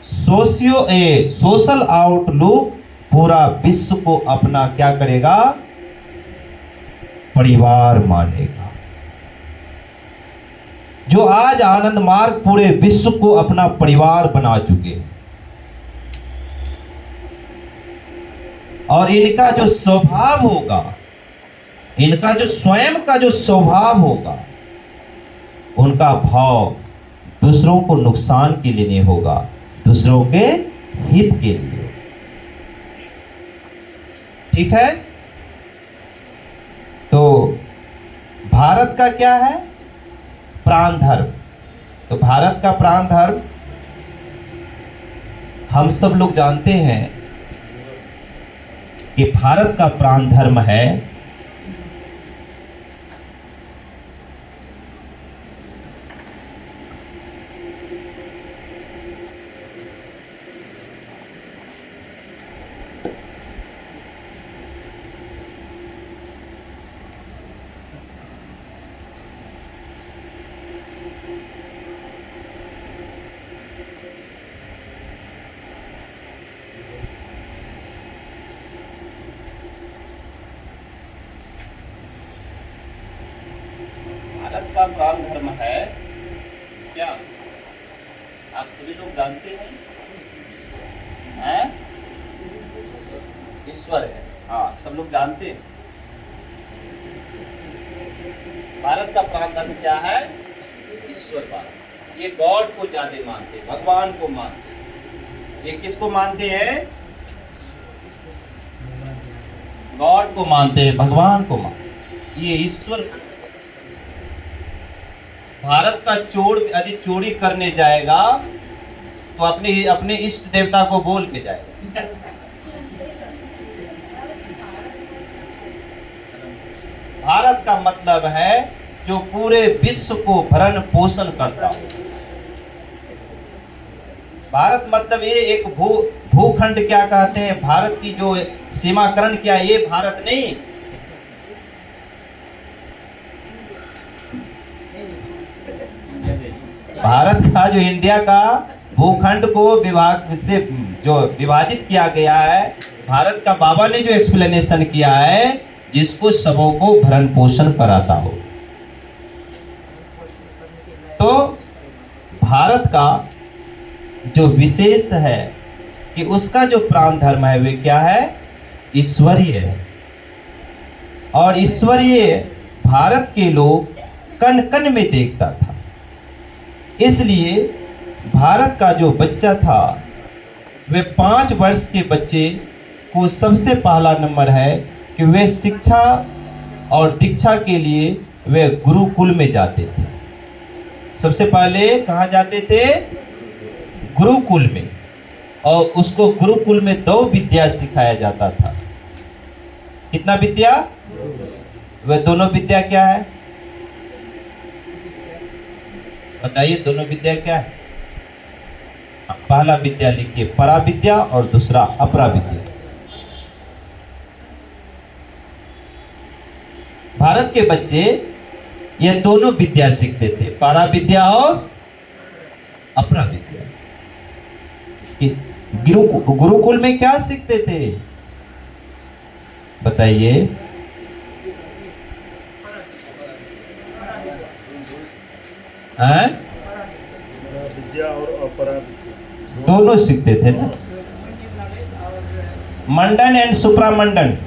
सोशल आउटलुक पूरा विश्व को अपना क्या करेगा? परिवार मानेगा। जो आज आनंद मार्ग पूरे विश्व को अपना परिवार बना चुके हैं, और इनका जो स्वभाव होगा, इनका जो स्वयं का जो स्वभाव होगा, उनका भाव दूसरों को नुकसान के लिए नहीं होगा, दूसरों के हित के लिए। ठीक है। तो भारत का क्या है? प्राण धर्म। तो भारत का प्राण धर्म हम सब लोग जानते हैं कि भारत का प्राण धर्म है भारत का प्राण धर्म है क्या? आप सभी लोग जानते हैं? ईश्वर है। हाँ, सब लोग जानते हैं। भारत का प्राण धर्म क्या है? ईश्वरवाद। ये गॉड को ज्यादा मानते हैं, भगवान को मानते हैं। ये किसको मानते हैं? गॉड को मानते हैं, भगवान को मानते हैं। ये ईश्वर। भारत का चोर यदि चोरी करने जाएगा तो अपने इष्ट देवता को बोल के जाएगा। भारत का मतलब है जो पूरे विश्व को भरण पोषण करता हो। भारत मतलब ये एक भूखंड क्या कहते हैं, भारत की जो सीमाकरण क्या, ये भारत नहीं। भारत का जो इंडिया का भूखंड को विभाग से जो विभाजित किया गया है, भारत का बाबा ने जो एक्सप्लेनेशन किया है, जिसको सबों को भरण पोषण कराता हो। तो भारत का जो विशेष है कि उसका जो प्राण धर्म है वे क्या है? ईश्वरीय है। और ईश्वरीय भारत के लोग कण कण में देखता था। इसलिए भारत का जो बच्चा था, वे 5 वर्ष के बच्चे को सबसे पहला नंबर है कि वे शिक्षा और दीक्षा के लिए वे गुरुकुल में जाते थे। सबसे पहले कहाँ जाते थे? गुरुकुल में। और उसको गुरुकुल में 2 विद्या सिखाया जाता था। कितना विद्या? वह दोनों विद्या क्या है? बताइए, दोनों विद्या क्या है? पहला विद्या लिखिए, परा विद्या, और दूसरा अपरा विद्या। भारत के बच्चे ये दोनों विद्या सीखते थे, परा विद्या और अपरा विद्या। गुरुकुल में क्या सीखते थे? बताइए। विद्या और अपरा विद्या दोनों सीखते थे ना। Mundane and supramundane,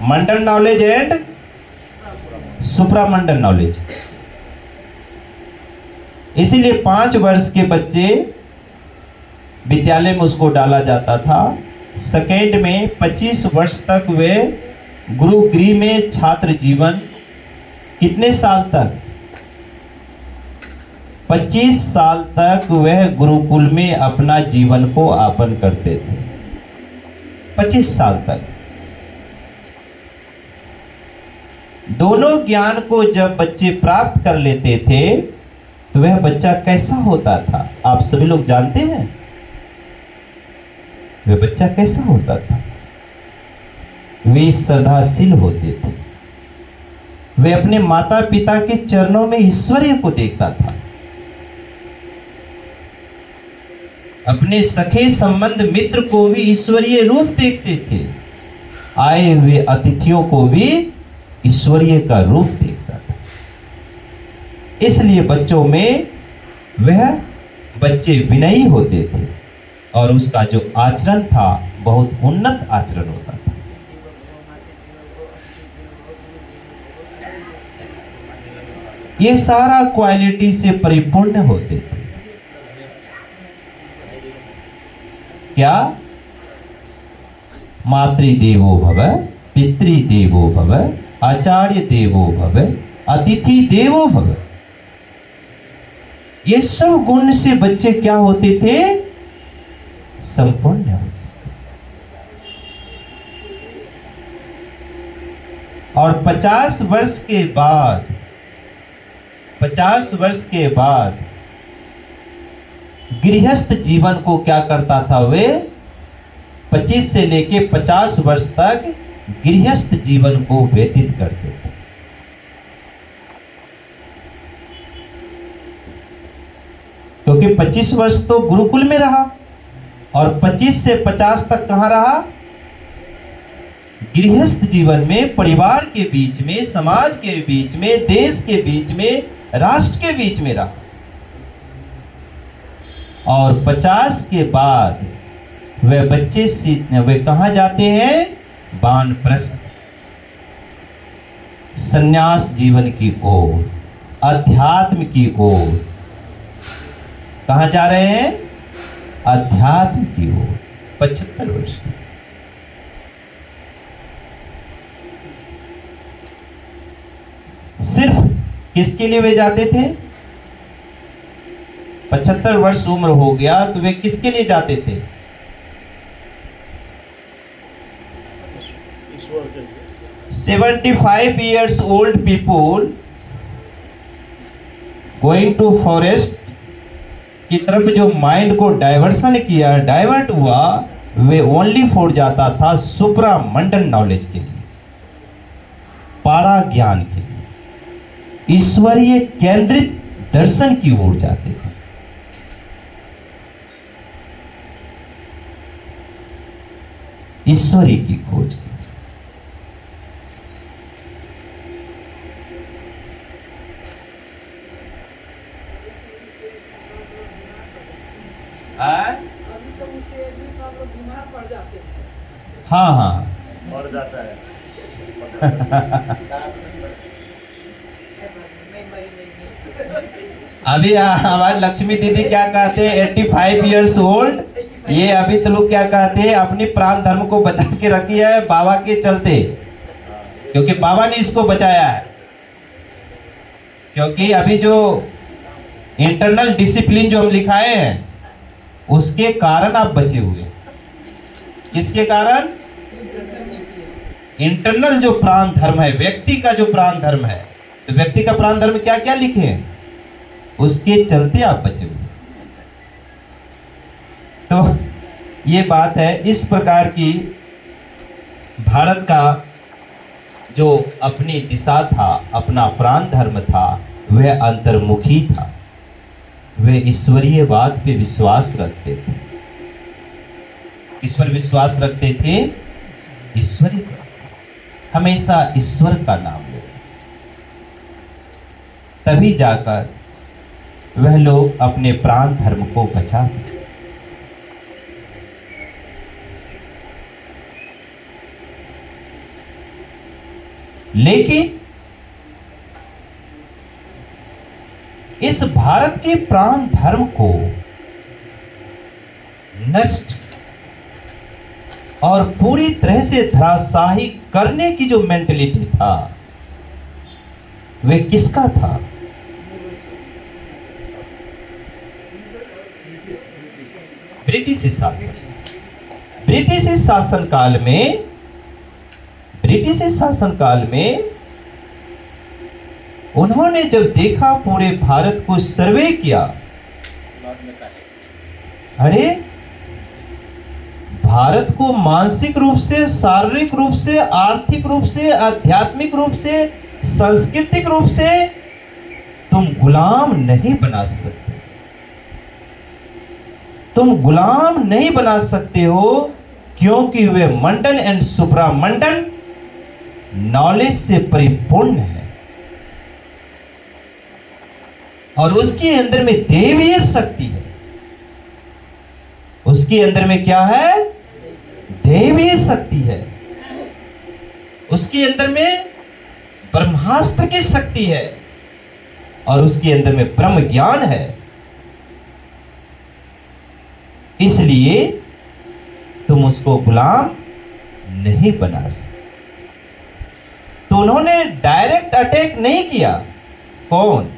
mundane knowledge and supramundane knowledge. इसीलिए 5 वर्ष के बच्चे विद्यालय में उसको डाला जाता था। सेकेंड में 25 वर्ष तक वे गुरुगृह में छात्र जीवन, कितने साल तक? 25 साल तक वह गुरुकुल में अपना जीवन को यापन करते थे। 25 साल तक। दोनों ज्ञान को जब बच्चे प्राप्त कर लेते थे तो वह बच्चा कैसा होता था? आप सभी लोग जानते हैं वह बच्चा कैसा होता था? वे श्रद्धाशील होते थे। वे अपने माता पिता के चरणों में ईश्वरीय को देखता था। अपने सखे संबंध मित्र को भी ईश्वरीय रूप देखते थे। आए हुए अतिथियों को भी ईश्वरीय का रूप देखता था। इसलिए बच्चों में वह बच्चे विनयी होते थे। और उसका जो आचरण था बहुत उन्नत आचरण होता था। ये सारा क्वालिटी से परिपूर्ण होते थे। क्या? मातृदेवो भव, पितृदेवो भव, आचार्य देवो भव, अतिथि देवो भव। ये सब गुण से बच्चे क्या होते थे? संपूर्ण होते। और 50 वर्ष के बाद 50 वर्ष के बाद गृहस्थ जीवन को क्या करता था? वे 25 से लेके 50 वर्ष तक गृहस्थ जीवन को व्यतीत करते थे। क्योंकि 25 वर्ष तो गुरुकुल में रहा और 25 से 50 तक कहां रहा? गृहस्थ जीवन में, परिवार के बीच में, समाज के बीच में, देश के बीच में, राष्ट्र के बीच में रहा। और 50 के बाद वे बच्चे वे कहां जाते हैं? वानप्रस्थ, संन्यास जीवन की ओर, अध्यात्म की ओर। कहां जा रहे हैं? अध्यात्म की ओर। 75 वर्ष की। सिर्फ किसके लिए वे जाते थे? 75 वर्ष उम्र हो गया तो वे किसके लिए जाते थे? ईश्वर के लिए। 75 years old people going to forest की तरफ जो माइंड को डाइवर्सन किया, डाइवर्ट हुआ, वे ओनली फॉर जाता था सुप्रा मंडल नॉलेज के लिए, पारा ज्ञान के लिए, ईश्वरीय केंद्रित दर्शन की ओर जाते थे। ईश्वरी की खोज की। अभी तो उससे भी सब लोग बीमार पड़ जाते हैं। हाँ हाँ बढ़ जाता है। अभी हमारी लक्ष्मी दीदी क्या कहते हैं? 85 years old। ये अभी तो लोग क्या कहते हैं? अपनी प्राण धर्म को बचा के रखी है बाबा के चलते, क्योंकि बाबा ने इसको बचाया है। क्योंकि अभी जो इंटरनल डिसिप्लिन जो हम लिखाए हैं उसके कारण आप बचे हुए। किसके कारण? इंटरनल जो प्राण धर्म है, व्यक्ति का जो प्राण धर्म है, तो व्यक्ति का प्राण धर्म क्या क्या लिखे हैं, उसके चलते आप बचे हुए। तो ये बात है। इस प्रकार की भारत का जो अपनी दिशा था, अपना प्राण धर्म था, वह अंतर्मुखी था। वे ईश्वरीयवाद पे विश्वास रखते थे। किस पर विश्वास रखते थे? ईश्वरी, हमेशा ईश्वर का नाम लो, तभी जाकर वह लोग अपने प्राण धर्म को बचाते। लेकिन इस भारत के प्राण धर्म को नष्ट और पूरी तरह से धराशाही करने की जो मेंटलिटी था, वह किसका था? ब्रिटिश शासन। ब्रिटिश शासन काल में उन्होंने जब देखा, पूरे भारत को सर्वे किया, अरे भारत को मानसिक रूप से, शारीरिक रूप से, आर्थिक रूप से, आध्यात्मिक रूप से, सांस्कृतिक रूप से तुम गुलाम नहीं बना सकते। तुम गुलाम नहीं बना सकते हो, क्योंकि वे मंडल एंड सुप्रा मंडल नॉलेज से परिपूर्ण है और उसके अंदर में देवीय शक्ति है। उसके उसके अंदर में क्या है? दैवीय शक्ति है, उसके अंदर में ब्रह्मास्त्र की शक्ति है, और उसके अंदर में ब्रह्म ज्ञान है। इसलिए तुम उसको गुलाम नहीं बना सकते। तो उन्होंने डायरेक्ट अटैक नहीं किया। कौन?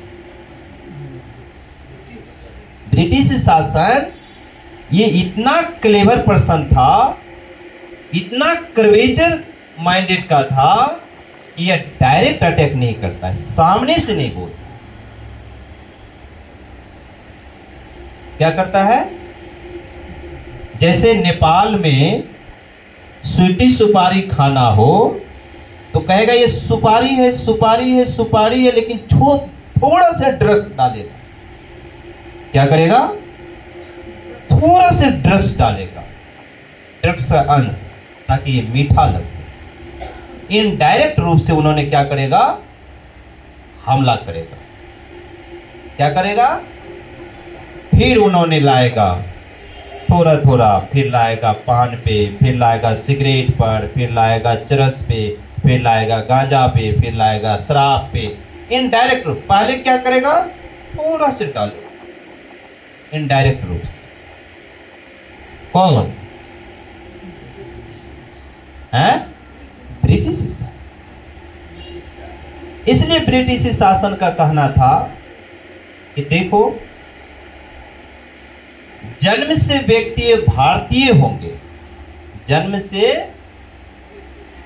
ब्रिटिश शासन ये इतना क्लेवर पर्सन था, इतना कर्वेचर माइंडेड का था कि यह डायरेक्ट अटैक नहीं करता है, सामने से नहीं बोलता। क्या करता है? जैसे नेपाल में स्वीटी सुपारी खाना हो तो कहेगा ये सुपारी है, सुपारी है, सुपारी है, लेकिन थोड़ा सा ड्रग्स डालेगा। क्या करेगा? थोड़ा सा ड्रग्स डालेगा, ड्रग्स का अंश, ताकि ये मीठा लग सके। इनडायरेक्ट रूप से उन्होंने क्या करेगा? हमला करेगा। क्या करेगा? फिर उन्होंने लाएगा थोड़ा थोड़ा, फिर लाएगा पान पे, फिर लाएगा सिगरेट पर, फिर लाएगा चरस पे, फिर लाएगा गांजा पे, फिर लाएगा शराब पे। इनडायरेक्ट रूप, पहले क्या करेगा? थोड़ा से डालेगा इनडायरेक्ट रूप से। कौन है? ब्रिटिश शासन। इसलिए ब्रिटिश शासन का कहना था कि देखो, जन्म से व्यक्ति भारतीय होंगे, जन्म से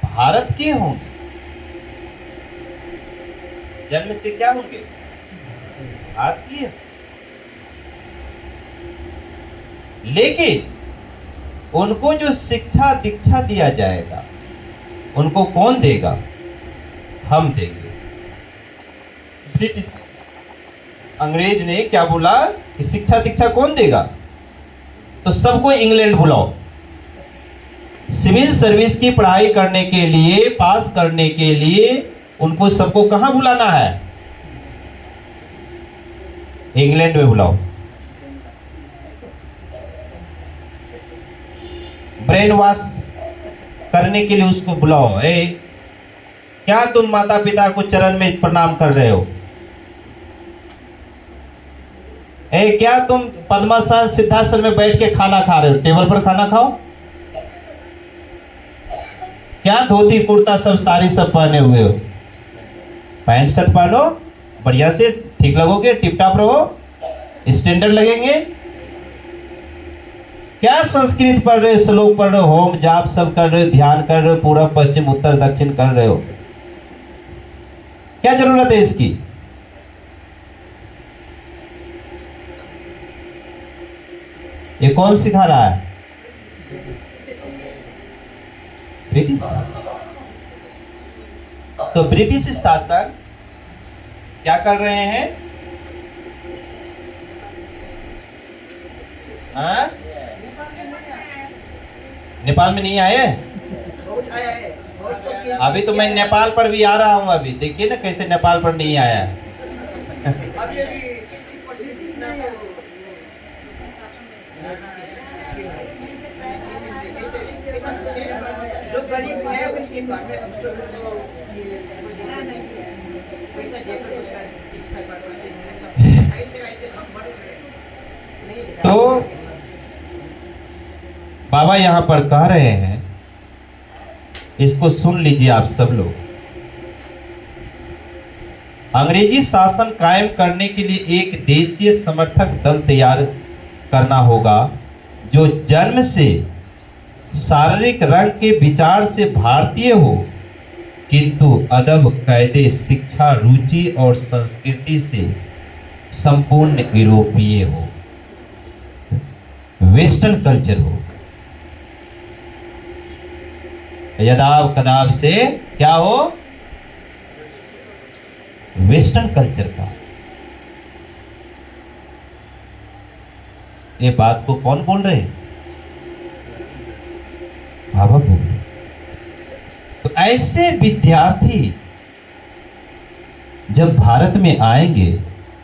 भारत के होंगे, जन्म से क्या होंगे? भारतीय। लेकिन उनको जो शिक्षा दीक्षा दिया जाएगा, उनको कौन देगा? हम देंगे। ब्रिटिश अंग्रेज ने क्या बोला कि शिक्षा दीक्षा कौन देगा? तो सबको इंग्लैंड बुलाओ। सिविल सर्विस की पढ़ाई करने के लिए, पास करने के लिए उनको सबको कहां बुलाना है? इंग्लैंड में बुलाओ। ब्रेन वॉश करने के लिए उसको बुलाओ। क्या तुम माता पिता को चरण में प्रणाम कर रहे हो? क्या तुम पद्मासन सिद्धासन में बैठ के खाना खा रहे हो? टेबल पर खाना खाओ। क्या धोती कुर्ता सब साड़ी सब पहने हुए हो? पैंट शर्ट पहनो, बढ़िया से ठीक लगोगे, टिप टॉप रहो, स्टैंडर्ड लगेंगे। क्या संस्कृत पढ़ रहे हो, श्लोक पढ़ रहे हो, होम जाप सब कर रहे हो, ध्यान कर रहे हो, पूर्व पश्चिम उत्तर दक्षिण कर रहे हो? क्या जरूरत है इसकी? ये कौन सिखा रहा है? ब्रिटिश। तो ब्रिटिश शासक क्या कर रहे हैं? हाँ? नेपाल में नहीं आए? अभी तो मैं नेपाल पर भी आ रहा हूं। अभी देखिए ना कैसे नेपाल पर नहीं आया। जो गरीब है उसके घर में तो बाबा यहां पर कह रहे हैं, इसको सुन लीजिए आप सब लोग। अंग्रेजी शासन कायम करने के लिए एक देशीय समर्थक दल तैयार करना होगा जो जन्म से शारीरिक रंग के विचार से भारतीय हो, किंतु अदब, कायदे, शिक्षा, रुचि और संस्कृति से संपूर्ण यूरोपीय हो, वेस्टर्न कल्चर हो। यदाव कदाव से क्या हो? वेस्टर्न कल्चर का। ये बात को कौन बोल रहे हैं? बाबा बोल रहे। तो ऐसे विद्यार्थी जब भारत में आएंगे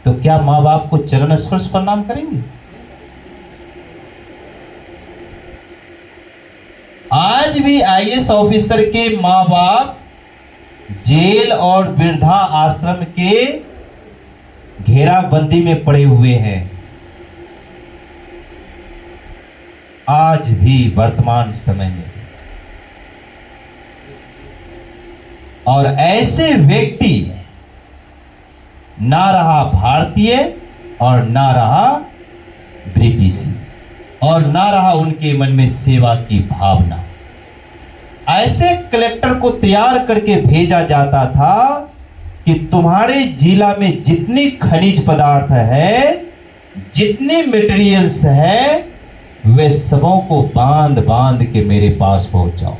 तो क्या माँ बाप को चरण स्पर्श प्रणाम करेंगे? आज भी आईएएस ऑफिसर के माँ बाप जेल और वृद्धा आश्रम के घेराबंदी में पड़े हुए हैं। आज भी वर्तमान समय में, और ऐसे व्यक्ति ना रहा भारतीय और ना रहा ब्रिटिशी, और ना रहा उनके मन में सेवा की भावना। ऐसे कलेक्टर को तैयार करके भेजा जाता था कि तुम्हारे जिला में जितनी खनिज पदार्थ है, जितनी मटेरियल्स है, वे सबों को बांध बांध के मेरे पास पहुंचाओ।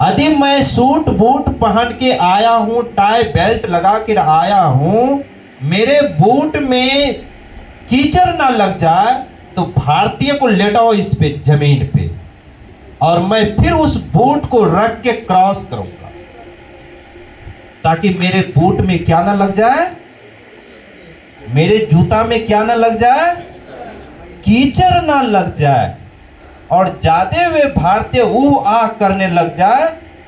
यदि मैं सूट बूट पहन के आया हूं, टाई बेल्ट लगा के आया हूं, मेरे बूट में कीचड़ ना लग जाए तो भारतीय को लेटाओ इस पे जमीन पे, और मैं फिर उस बूट को रख के क्रॉस करूंगा, ताकि मेरे बूट में क्या ना लग जाए, मेरे जूता में क्या ना लग जाए, कीचड़ ना लग जाए। और ज्यादा वे भारतीय आ करने लग जाए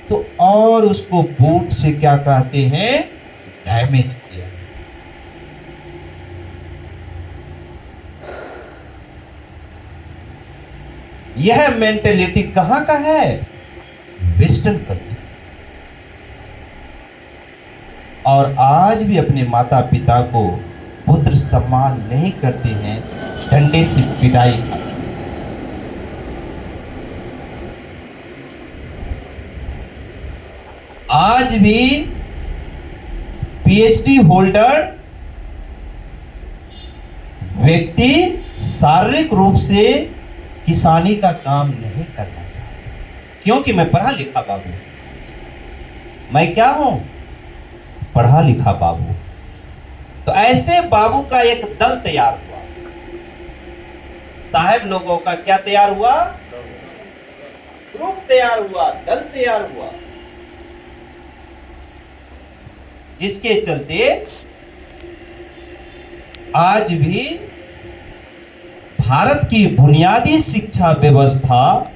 तो और उसको बूट से क्या कहते हैं, डैमेज किया जाए। यह मेंटेलिटी कहां का है, वेस्टर्न कल्चर। और आज भी अपने माता पिता को पुत्र सम्मान नहीं करते हैं, डंडे से पिटाई खाते। आज भी पीएचडी होल्डर व्यक्ति शारीरिक रूप से किसानी का काम नहीं करना चाहते, क्योंकि मैं पढ़ा लिखा बाबू, मैं क्या हूं, पढ़ा लिखा बाबू। तो ऐसे बाबू का एक दल तैयार हुआ, साहब लोगों का क्या तैयार हुआ, ग्रुप तैयार हुआ, दल तैयार हुआ, जिसके चलते आज भी भारत की बुनियादी शिक्षा व्यवस्था,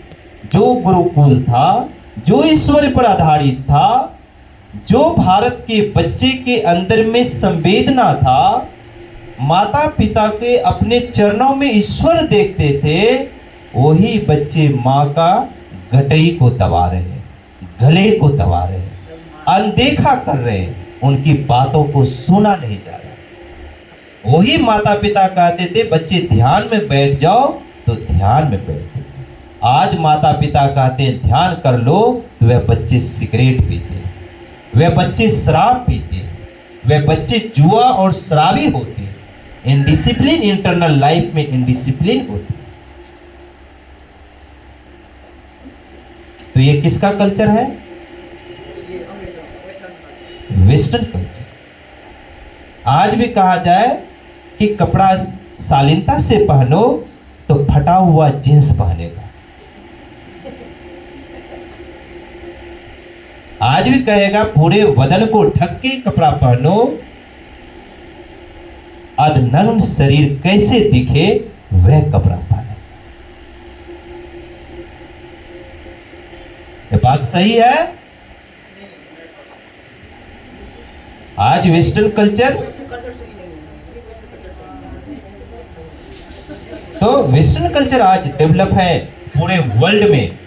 जो गुरुकुल था, जो ईश्वर पर आधारित था, जो भारत के बच्चे के अंदर में संवेदना था, माता पिता के अपने चरणों में ईश्वर देखते थे, वही बच्चे माँ का घटई को दबा रहे हैं, गले को दबा रहे हैं, अनदेखा कर रहे हैं, उनकी बातों को सुना नहीं जा रहा। वही माता पिता कहते थे बच्चे ध्यान में बैठ जाओ, तो ध्यान में बैठते। आज माता पिता कहते हैं ध्यान कर लो, तो वह बच्चे सिगरेट पीते, वे बच्चे शराब पीते, वे बच्चे जुआ और शराबी होते, इनडिसिप्लिन, इंटरनल लाइफ में इनडिसिप्लिन होते। तो ये किसका कल्चर है, वेस्टर्न कल्चर। आज भी कहा जाए कि कपड़ा शालीनता से पहनो तो फटा हुआ जींस पहनेगा। आज भी कहेगा पूरे बदन को ढक के कपड़ा पहनो, अधनग्न शरीर कैसे दिखे वह कपड़ा पहने। ये बात सही है। आज वेस्टर्न कल्चर, तो वेस्टर्न कल्चर आज डेवलप है पूरे वर्ल्ड में।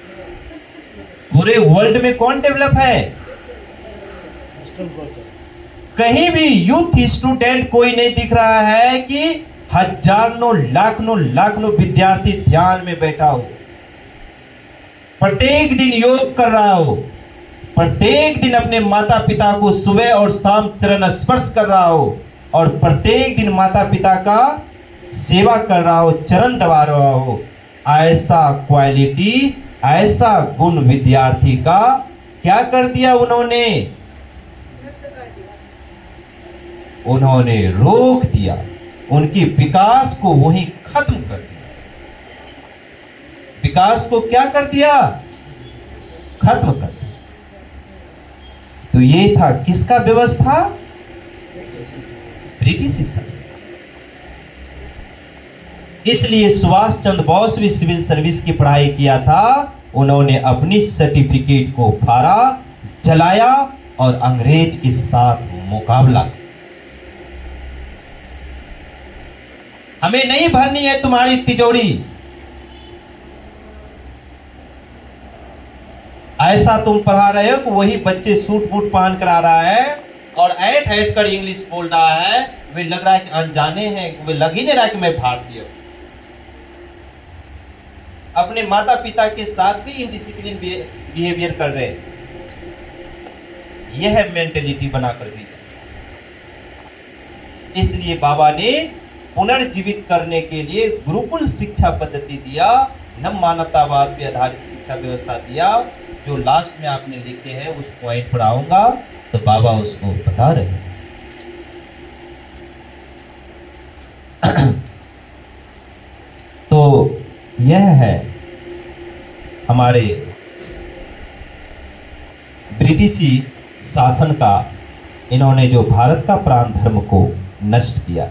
पूरे वर्ल्ड में कौन डेवलप है, कहीं भी यूथ स्टूडेंट कोई नहीं दिख रहा है कि हजारों लाखों विद्यार्थी ध्यान में बैठा हो, प्रत्येक दिन योग कर रहा हो, प्रत्येक दिन अपने माता पिता को सुबह और शाम चरण स्पर्श कर रहा हो, और प्रत्येक दिन माता पिता का सेवा कर रहा हो, चरण दबा रहा हो। ऐसा क्वालिटी, ऐसा गुण विद्यार्थी का क्या कर दिया उन्होंने, उन्होंने रोक दिया, उनकी विकास को वहीं खत्म कर दिया। विकास को क्या कर दिया, खत्म कर दिया। तो ये था किसका व्यवस्था, ब्रिटिश शासन। इसलिए सुभाष चंद्र बोस भी सिविल सर्विस की पढ़ाई किया था। उन्होंने अपनी सर्टिफिकेट को फाड़ा, जलाया और अंग्रेज के साथ मुकाबला। हमें नहीं भरनी है तुम्हारी तिजोरी, ऐसा तुम पढ़ा रहे हो कि वही बच्चे सूट बूट पहन कर आ रहा है और ऐट ऐट कर इंग्लिश बोल रहा है। वे लग रहा है कि अनजाने हैं, वे लग ही नहीं रहा कि मैं भारतीय हूं। अपने माता पिता के साथ भी इनडिसिप्लिन बिहेवियर कर रहे हैं। यह मेंटेलिटी बनाकर भेजा। इसलिए बाबा ने पुनर्जीवित करने के लिए गुरुकुल शिक्षा पद्धति दिया, नव मानवतावाद पे आधारित शिक्षा व्यवस्था दिया। जो लास्ट में आपने लिखे हैं उस पॉइंट पर आऊंगा तो बाबा उसको बता रहे हैं। तो यह है हमारे ब्रिटिशी शासन का, इन्होंने जो भारत का प्राण धर्म को नष्ट किया।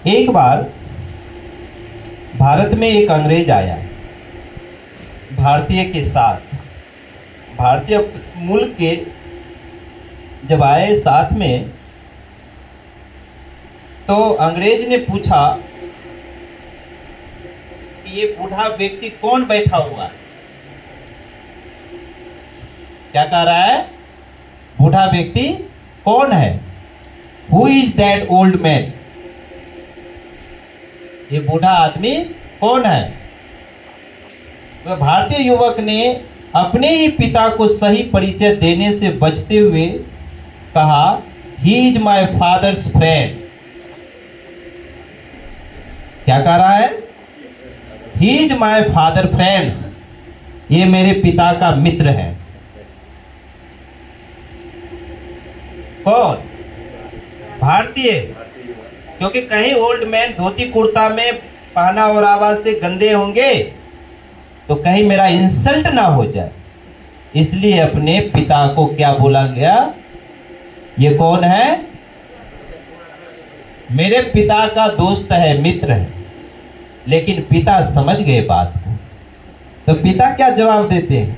एक बार भारत में एक अंग्रेज आया भारतीय के साथ, भारतीय मुल्क के जब आए साथ में, तो अंग्रेज ने पूछा कि ये बूढ़ा व्यक्ति कौन बैठा हुआ है। क्या कह रहा है? बूढ़ा व्यक्ति कौन है? Who is that old man? ये बूढ़ा आदमी कौन है? तो भारतीय युवक ने अपने ही पिता को सही परिचय देने से बचते हुए कहा, he is my father's friend. क्या कह रहा है? He is my father friends, ये मेरे पिता का मित्र है। कौन? भारतीय। क्योंकि कहीं ओल्ड मैन धोती कुर्ता में पहना और आवाज से गंदे होंगे तो कहीं मेरा इंसल्ट ना हो जाए, इसलिए अपने पिता को क्या बोला गया? ये कौन है? मेरे पिता का दोस्त है, मित्र है। लेकिन पिता समझ गए बात को, तो पिता क्या जवाब देते हैं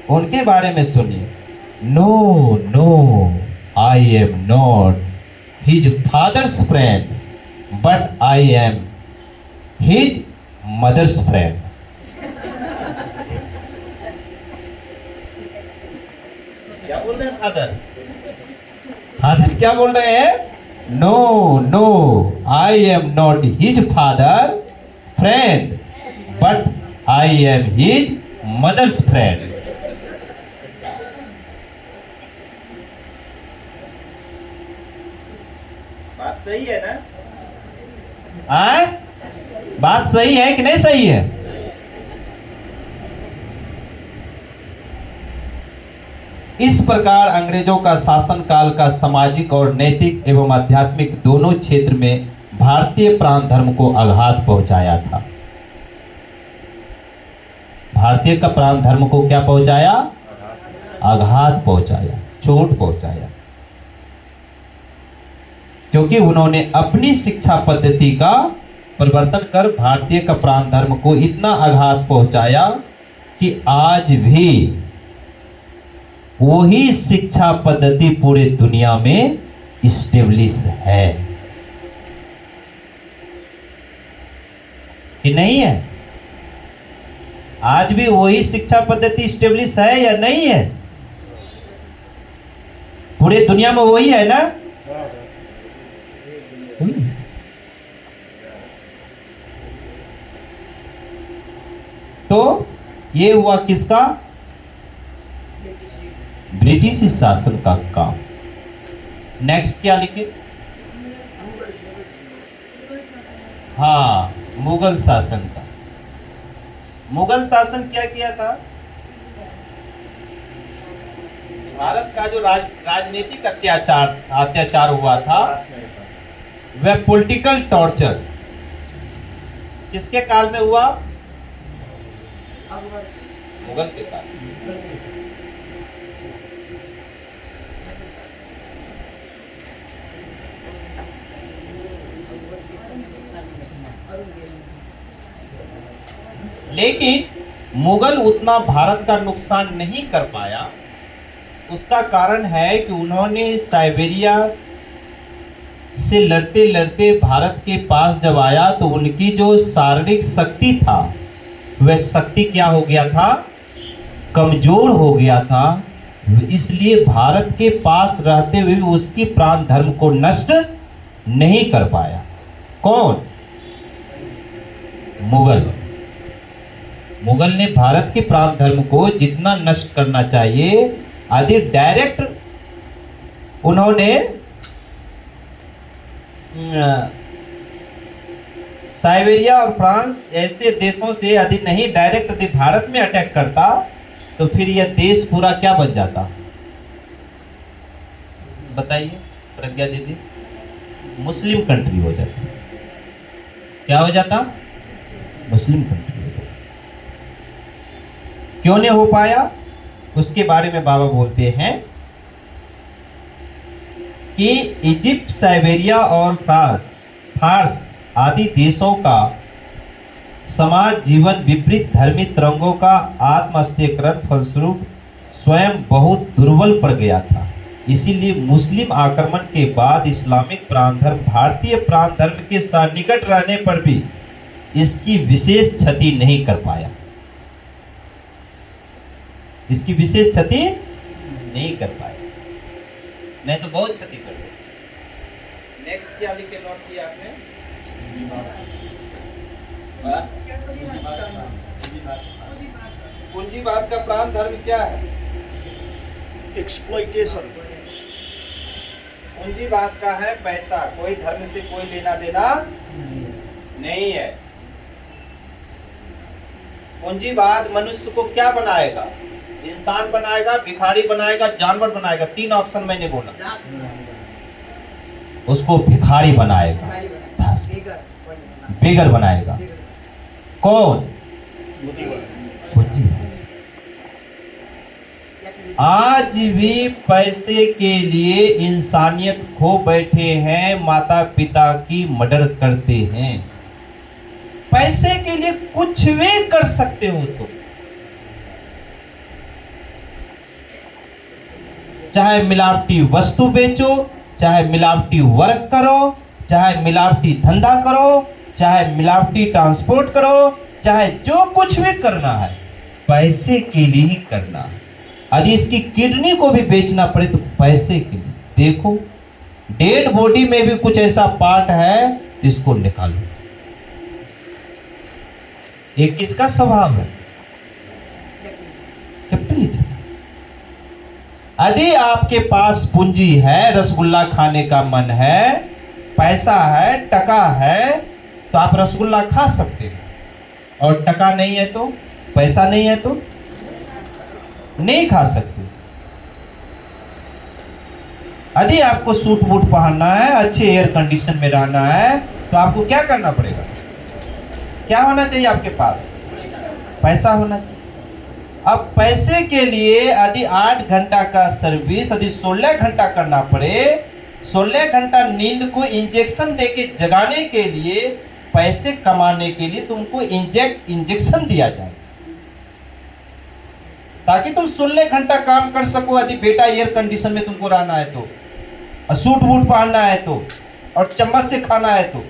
उनके बारे में सुनिए। No no, I am not his father's friend, but I am his mother's friend. क्या बोल रहे हैं फादर? फादर क्या बोल रहे हैं? No no, I am not his father friend, but I am his mother's friend. बात सही है ना? बात सही है कि नहीं सही है? इस प्रकार अंग्रेजों का शासनकाल का सामाजिक और नैतिक एवं आध्यात्मिक दोनों क्षेत्र में भारतीय प्राण धर्म को आघात पहुंचाया था। भारतीय का प्राण धर्म को क्या पहुंचाया? आघात पहुंचाया, चोट पहुंचाया। क्योंकि उन्होंने अपनी शिक्षा पद्धति का परिवर्तन कर भारतीय का प्राण धर्म को इतना आघात पहुंचाया कि आज भी वही शिक्षा पद्धति पूरे दुनिया में इस्टेब्लिश है कि नहीं है? आज भी वही शिक्षा पद्धति इस्टेब्लिश है या नहीं है? पूरे दुनिया में वही है ना? तो ये हुआ किसका? ब्रिटिश शासन का काम। नेक्स्ट क्या लिखे? हाँ, मुगल शासन का। मुगल शासन क्या किया था? भारत का जो राजनीतिक अत्याचार हुआ था, वह पॉलिटिकल टॉर्चर किसके काल में हुआ? मुगल के काल। लेकिन मुगल उतना भारत का नुकसान नहीं कर पाया। उसका कारण है कि उन्होंने साइबेरिया से लड़ते लड़ते भारत के पास जब आया तो उनकी जो शारीरिक शक्ति था वह शक्ति क्या हो गया था, कमजोर हो गया था। इसलिए भारत के पास रहते हुए भी उसकी प्राण धर्म को नष्ट नहीं कर पाया। कौन? मुगल ने भारत के प्राण धर्म को जितना नष्ट करना चाहिए आदि डायरेक्ट उन्होंने साइबेरिया और फ्रांस ऐसे देशों से यदि नहीं डायरेक्ट यदि भारत में अटैक करता तो फिर यह देश पूरा क्या बन जाता, बताइए प्रज्ञा दीदी? मुस्लिम कंट्री हो जाता। क्या हो जाता? मुस्लिम कंट्री हो जाता। क्यों नहीं हो पाया? उसके बारे में बाबा बोलते हैं कि इजिप्ट, साइबेरिया और फारस आदि देशों का समाज जीवन विपरीत धर्मी तरंगों का आत्महत्याकरण फलस्वरूप स्वयं बहुत दुर्बल पड़ गया था। इसीलिए मुस्लिम आक्रमण के बाद इस्लामिक प्राणधर्म भारतीय प्राणधर्म के साथ निकट रहने पर भी इसकी विशेष क्षति नहीं कर पाया। इसकी विशेष क्षति नहीं कर पाया, नहीं तो बहुत क्षति कर दे। नेक्स्ट क्या लिख के नोट किया आपने? पूंजीवाद का प्राण धर्म क्या है? एक्सप्लॉइटेशन। पूंजीवाद का है पैसा, कोई धर्म से कोई लेना देना नहीं है। पूंजीवाद मनुष्य को क्या बनाएगा? इंसान बनाएगा, भिखारी बनाएगा, जानवर बनाएगा। 3 ऑप्शन मैंने बोला। उसको भिखारी बनाएगा, बेगर बनाएगा। कौन? पूंजीवाद। आज भी पैसे के लिए इंसानियत खो बैठे हैं, माता पिता की मर्डर करते हैं। पैसे के लिए कुछ भी कर सकते हो तो, चाहे मिलावटी वस्तु बेचो, चाहे मिलावटी वर्क करो, चाहे मिलावटी धंधा करो, चाहे मिलावटी ट्रांसपोर्ट करो, चाहे जो कुछ भी करना है पैसे के लिए ही करना है। यदि इसकी किडनी को भी बेचना पड़े तो पैसे के लिए। देखो डेड बॉडी में भी कुछ ऐसा पार्ट है, इसको निकालो। ये किसका स्वभाव है? कैपिटलिज्म। यदि आपके पास पूंजी है, रसगुल्ला खाने का मन है, पैसा है, टका है, तो आप रसगुल्ला खा सकते हैं। और टका नहीं है तो, पैसा नहीं है तो नहीं खा सकते। यदि आपको सूट बूट पहनना है, अच्छे एयर कंडीशन में रहना है, तो आपको क्या करना पड़ेगा? क्या होना चाहिए आपके पास? पैसा होना चाहिए। अब पैसे के लिए यदि 8 घंटा का सर्विस यदि 16 घंटा करना पड़े, 16 घंटा नींद को इंजेक्शन देके जगाने के लिए, पैसे कमाने के लिए तुमको इंजेक्शन दिया जाए ताकि तुम 16 घंटा काम कर सको। यदि बेटा एयर कंडीशन में तुमको रहना है तो, और सूट बूट पहनना है तो, और चम्मच से खाना है तो,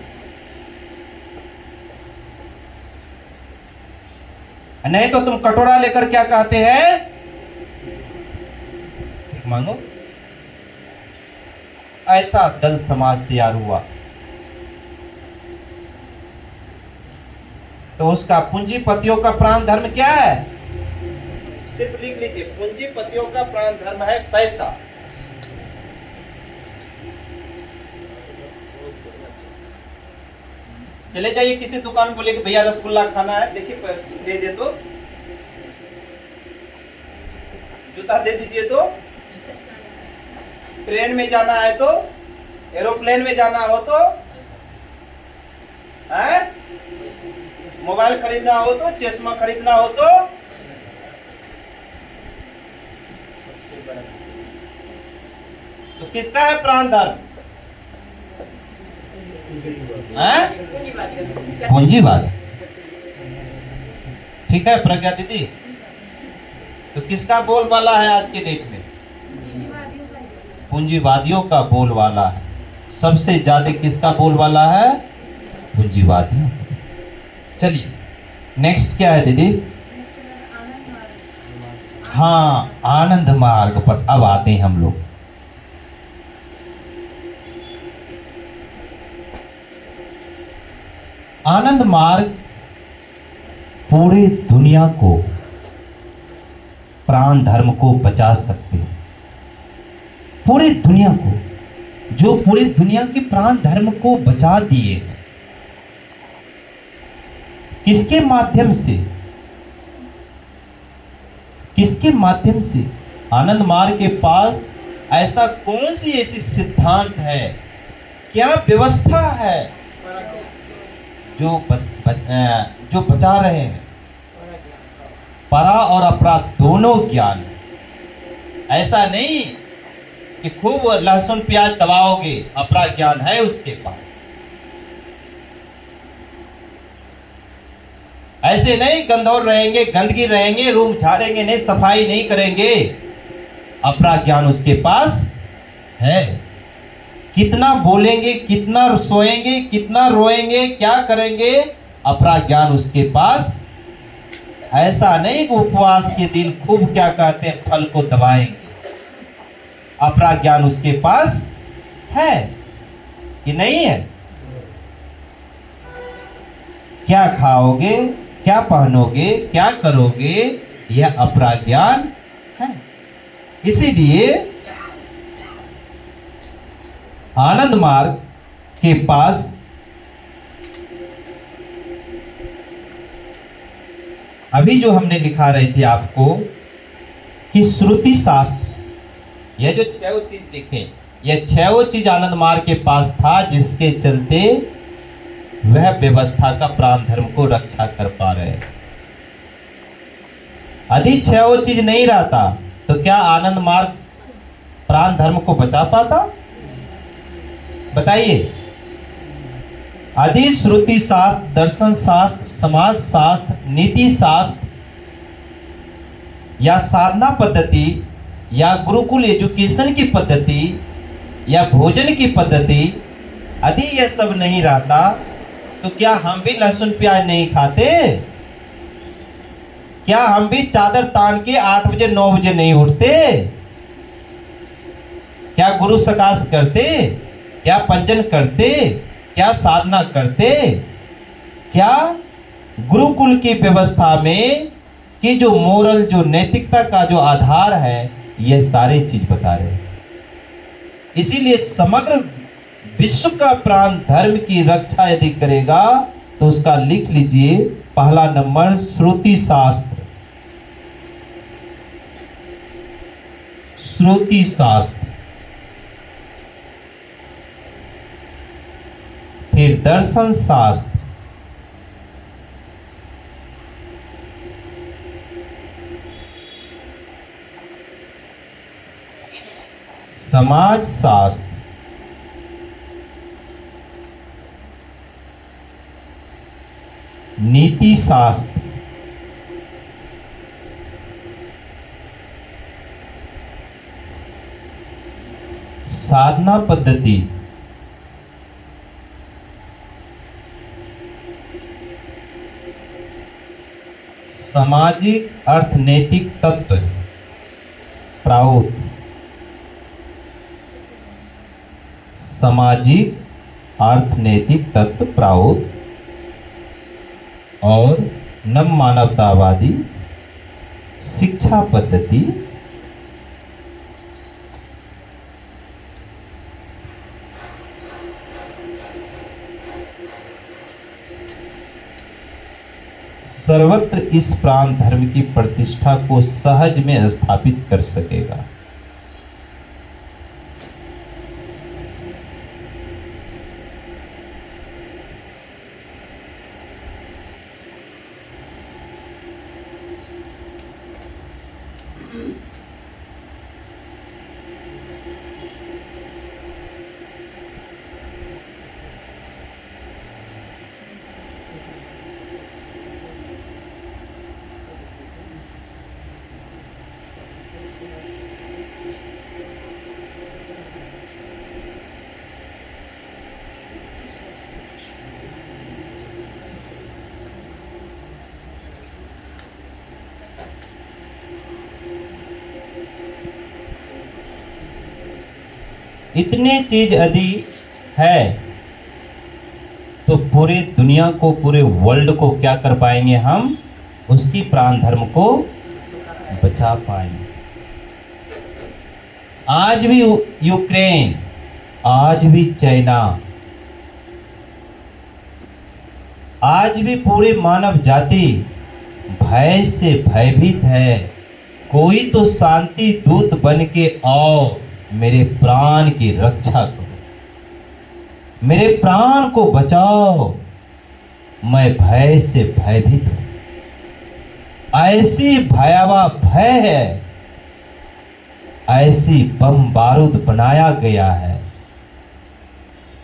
नहीं तो तुम कटोरा लेकर क्या कहते हैं? मांगो। ऐसा दल समाज तैयार हुआ तो उसका पूंजीपतियों का प्राण धर्म क्या है? सिर्फ लिख लीजिए, पूंजीपतियों का प्राण धर्म है पैसा। चले जाइए किसी दुकान बोले कि भैया रसगुल्ला खाना है, देखिए दे दे तो, जूता दे दीजिए तो, ट्रेन में जाना है तो, एरोप्लेन में जाना हो तो, है मोबाइल खरीदना हो तो, चश्मा खरीदना हो तो किसका है प्राण धर्म? पूंजीवाद। ठीक है प्रज्ञा दीदी? तो किसका बोलबाला है आज के डेट में? पूंजीवादियों का बोलबाला है। सबसे ज्यादा किसका बोलबाला है? पूंजीवादियों। चलिए नेक्स्ट क्या है दीदी? हाँ, आनंद मार्ग पर अब आते हैं हम लोग। आनंद मार्ग पूरी दुनिया को, प्राण धर्म को बचा सकते हैं। पूरी दुनिया को, जो पूरी दुनिया के प्राण धर्म को बचा दिए हैं। किसके माध्यम से? किसके माध्यम से? आनंद मार्ग के पास ऐसा कौन सी ऐसी सिद्धांत है, क्या व्यवस्था है जो बचा रहे हैं? परा और अपरा दोनों ज्ञान। ऐसा नहीं कि खूब लहसुन प्याज दबाओगे, अपरा ज्ञान है उसके पास। ऐसे नहीं गंदौर रहेंगे, गंदगी रहेंगे, रूम झाड़ेंगे नहीं, सफाई नहीं करेंगे, अपरा ज्ञान उसके पास है। कितना बोलेंगे, कितना सोएंगे, कितना रोएंगे, क्या करेंगे, अपरा ज्ञान उसके पास। ऐसा नहीं कि उपवास के दिन खूब क्या कहते हैं फल को दबाएंगे, अपरा ज्ञान उसके पास है कि नहीं है? क्या खाओगे, क्या पहनोगे, क्या करोगे, यह अपरा ज्ञान है। इसीलिए आनंद मार्ग के पास अभी जो हमने लिखा रहे थे आपको कि श्रुति शास्त्र, यह जो छह चीज लिखे, यह छह चीज आनंद मार्ग के पास था, जिसके चलते वह व्यवस्था का प्राण धर्म को रक्षा कर पा रहे। यदि छह चीज नहीं रहता तो क्या आनंद मार्ग प्राण धर्म को बचा पाता? बताइए। आदि श्रुति शास्त्र, दर्शन शास्त्र, समाज शास्त्र, नीति शास्त्र या साधना पद्धति या गुरुकुल एजुकेशन की पद्धति या भोजन की पद्धति, यदि यह सब नहीं रहता तो क्या हम भी लहसुन प्याज नहीं खाते? क्या हम भी चादर तान के 8 बजे 9 बजे नहीं उठते? क्या गुरु सकाश करते? क्या पंचन करते? क्या साधना करते? क्या गुरुकुल की व्यवस्था में कि जो मोरल, जो नैतिकता का जो आधार है, ये सारे चीज बता रहे हैं। इसीलिए समग्र विश्व का प्राण धर्म की रक्षा यदि करेगा तो उसका लिख लीजिए पहला नंबर श्रुति शास्त्र। श्रुति शास्त्र, फिर दर्शन शास्त्र, समाज शास्त्र, नीति शास्त्र, साधना पद्धति, सामाजिक अर्थनैतिक तत्व, प्राउड, सामाजिक अर्थनैतिक तत्व प्राउड और नव मानवतावादी शिक्षा पद्धति, सर्वत्र इस प्राण धर्म की प्रतिष्ठा को सहज में स्थापित कर सकेगा। इतनी चीज यदि है तो पूरे दुनिया को, पूरे वर्ल्ड को क्या कर पाएंगे हम? उसकी प्राण धर्म को बचा पाएंगे। आज भी यूक्रेन, आज भी चाइना, आज भी पूरी मानव जाति भय से भयभीत है। कोई तो शांति दूत बन के आओ, मेरे प्राण की रक्षा करो, मेरे प्राण को बचाओ, मैं भय से भयभीत हूं। ऐसी भयावह भय है, ऐसी बम बारूद बनाया गया है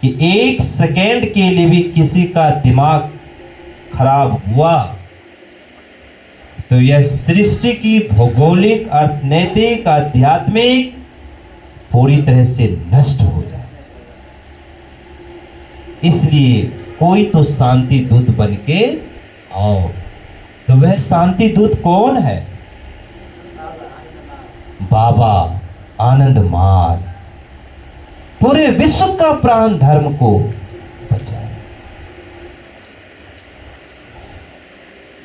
कि एक सेकेंड के लिए भी किसी का दिमाग खराब हुआ तो यह सृष्टि की भौगोलिक, अर्थनैतिक, आध्यात्मिक पूरी तरह से नष्ट हो जाए। इसलिए कोई तो शांति दूत बन के आओ। तो वह शांति दूत कौन है? बाबा आनंद मार्ग पूरे विश्व का प्राण धर्म को बचाए।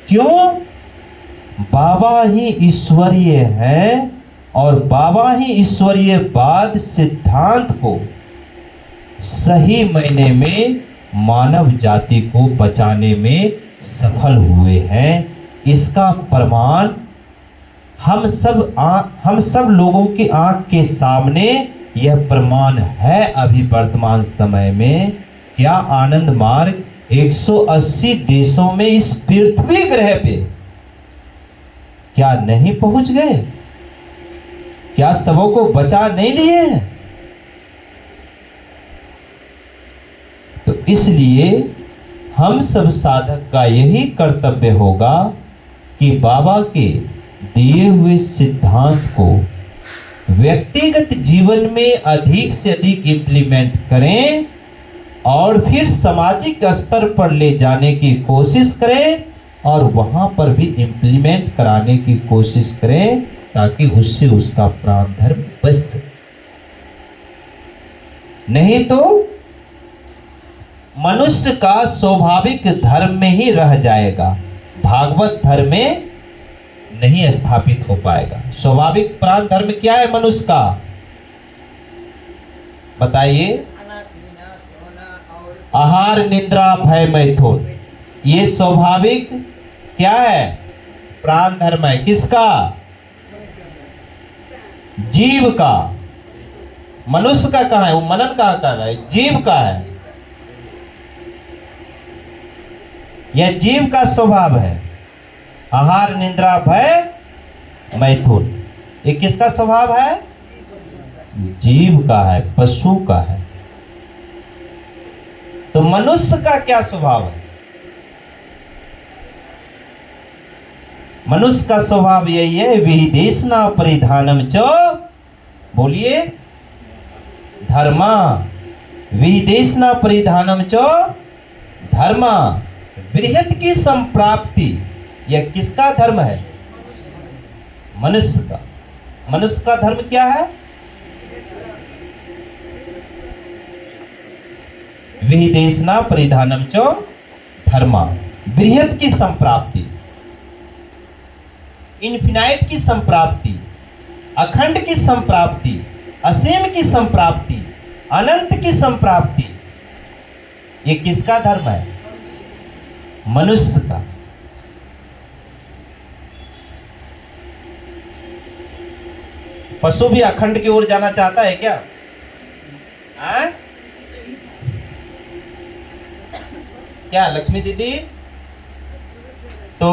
क्यों? बाबा ही ईश्वरीय है और बाबा ही ईश्वरीयवाद सिद्धांत को सही मायने में मानव जाति को बचाने में सफल हुए हैं। इसका प्रमाण हम सब लोगों की आंख के सामने यह प्रमाण है। अभी वर्तमान समय में क्या आनंद मार्ग 180 देशों में इस पृथ्वी ग्रह पे क्या नहीं पहुंच गए? क्या सबों को बचा नहीं लिए हैं? तो इसलिए हम सब साधक का यही कर्तव्य होगा कि बाबा के दिए हुए सिद्धांत को व्यक्तिगत जीवन में अधिक से अधिक इम्प्लीमेंट करें और फिर सामाजिक स्तर पर ले जाने की कोशिश करें और वहां पर भी इम्प्लीमेंट कराने की कोशिश करें ताकि उससे उसका प्राण धर्म बच सके। नहीं तो मनुष्य का स्वाभाविक धर्म में ही रह जाएगा, भागवत धर्म में नहीं स्थापित हो पाएगा। स्वाभाविक प्राण धर्म क्या है मनुष्य का? बताइए। आहार, निद्रा, भय, मैथुन, ये स्वाभाविक क्या है? प्राण धर्म है। किसका? जीव का। मनुष्य का कहां है? वो मनन कहां कर रहा है? जीव का है। यह जीव का स्वभाव है। आहार, निद्रा, भय, मैथुन, ये किसका स्वभाव है? जीव का है, पशु का है। तो मनुष्य का क्या स्वभाव है? मनुष्य का स्वभाव यही है, विहिदेशना परिधानम च, बोलिए, धर्मा। विहिदेशना परिधानम च धर्मा। बृहत की संप्राप्ति, यह किसका धर्म है? मनुष्य का। मनुष्य का धर्म क्या है? विहिदेशना परिधानम च धर्मा। बृहत की संप्राप्ति, इन्फिनाइट की संप्राप्ति, अखंड की संप्राप्ति, असीम की संप्राप्ति, अनंत की संप्राप्ति, ये किसका धर्म है? मनुष्य का। पशु भी अखंड की ओर जाना चाहता है क्या? क्या लक्ष्मी दीदी? तो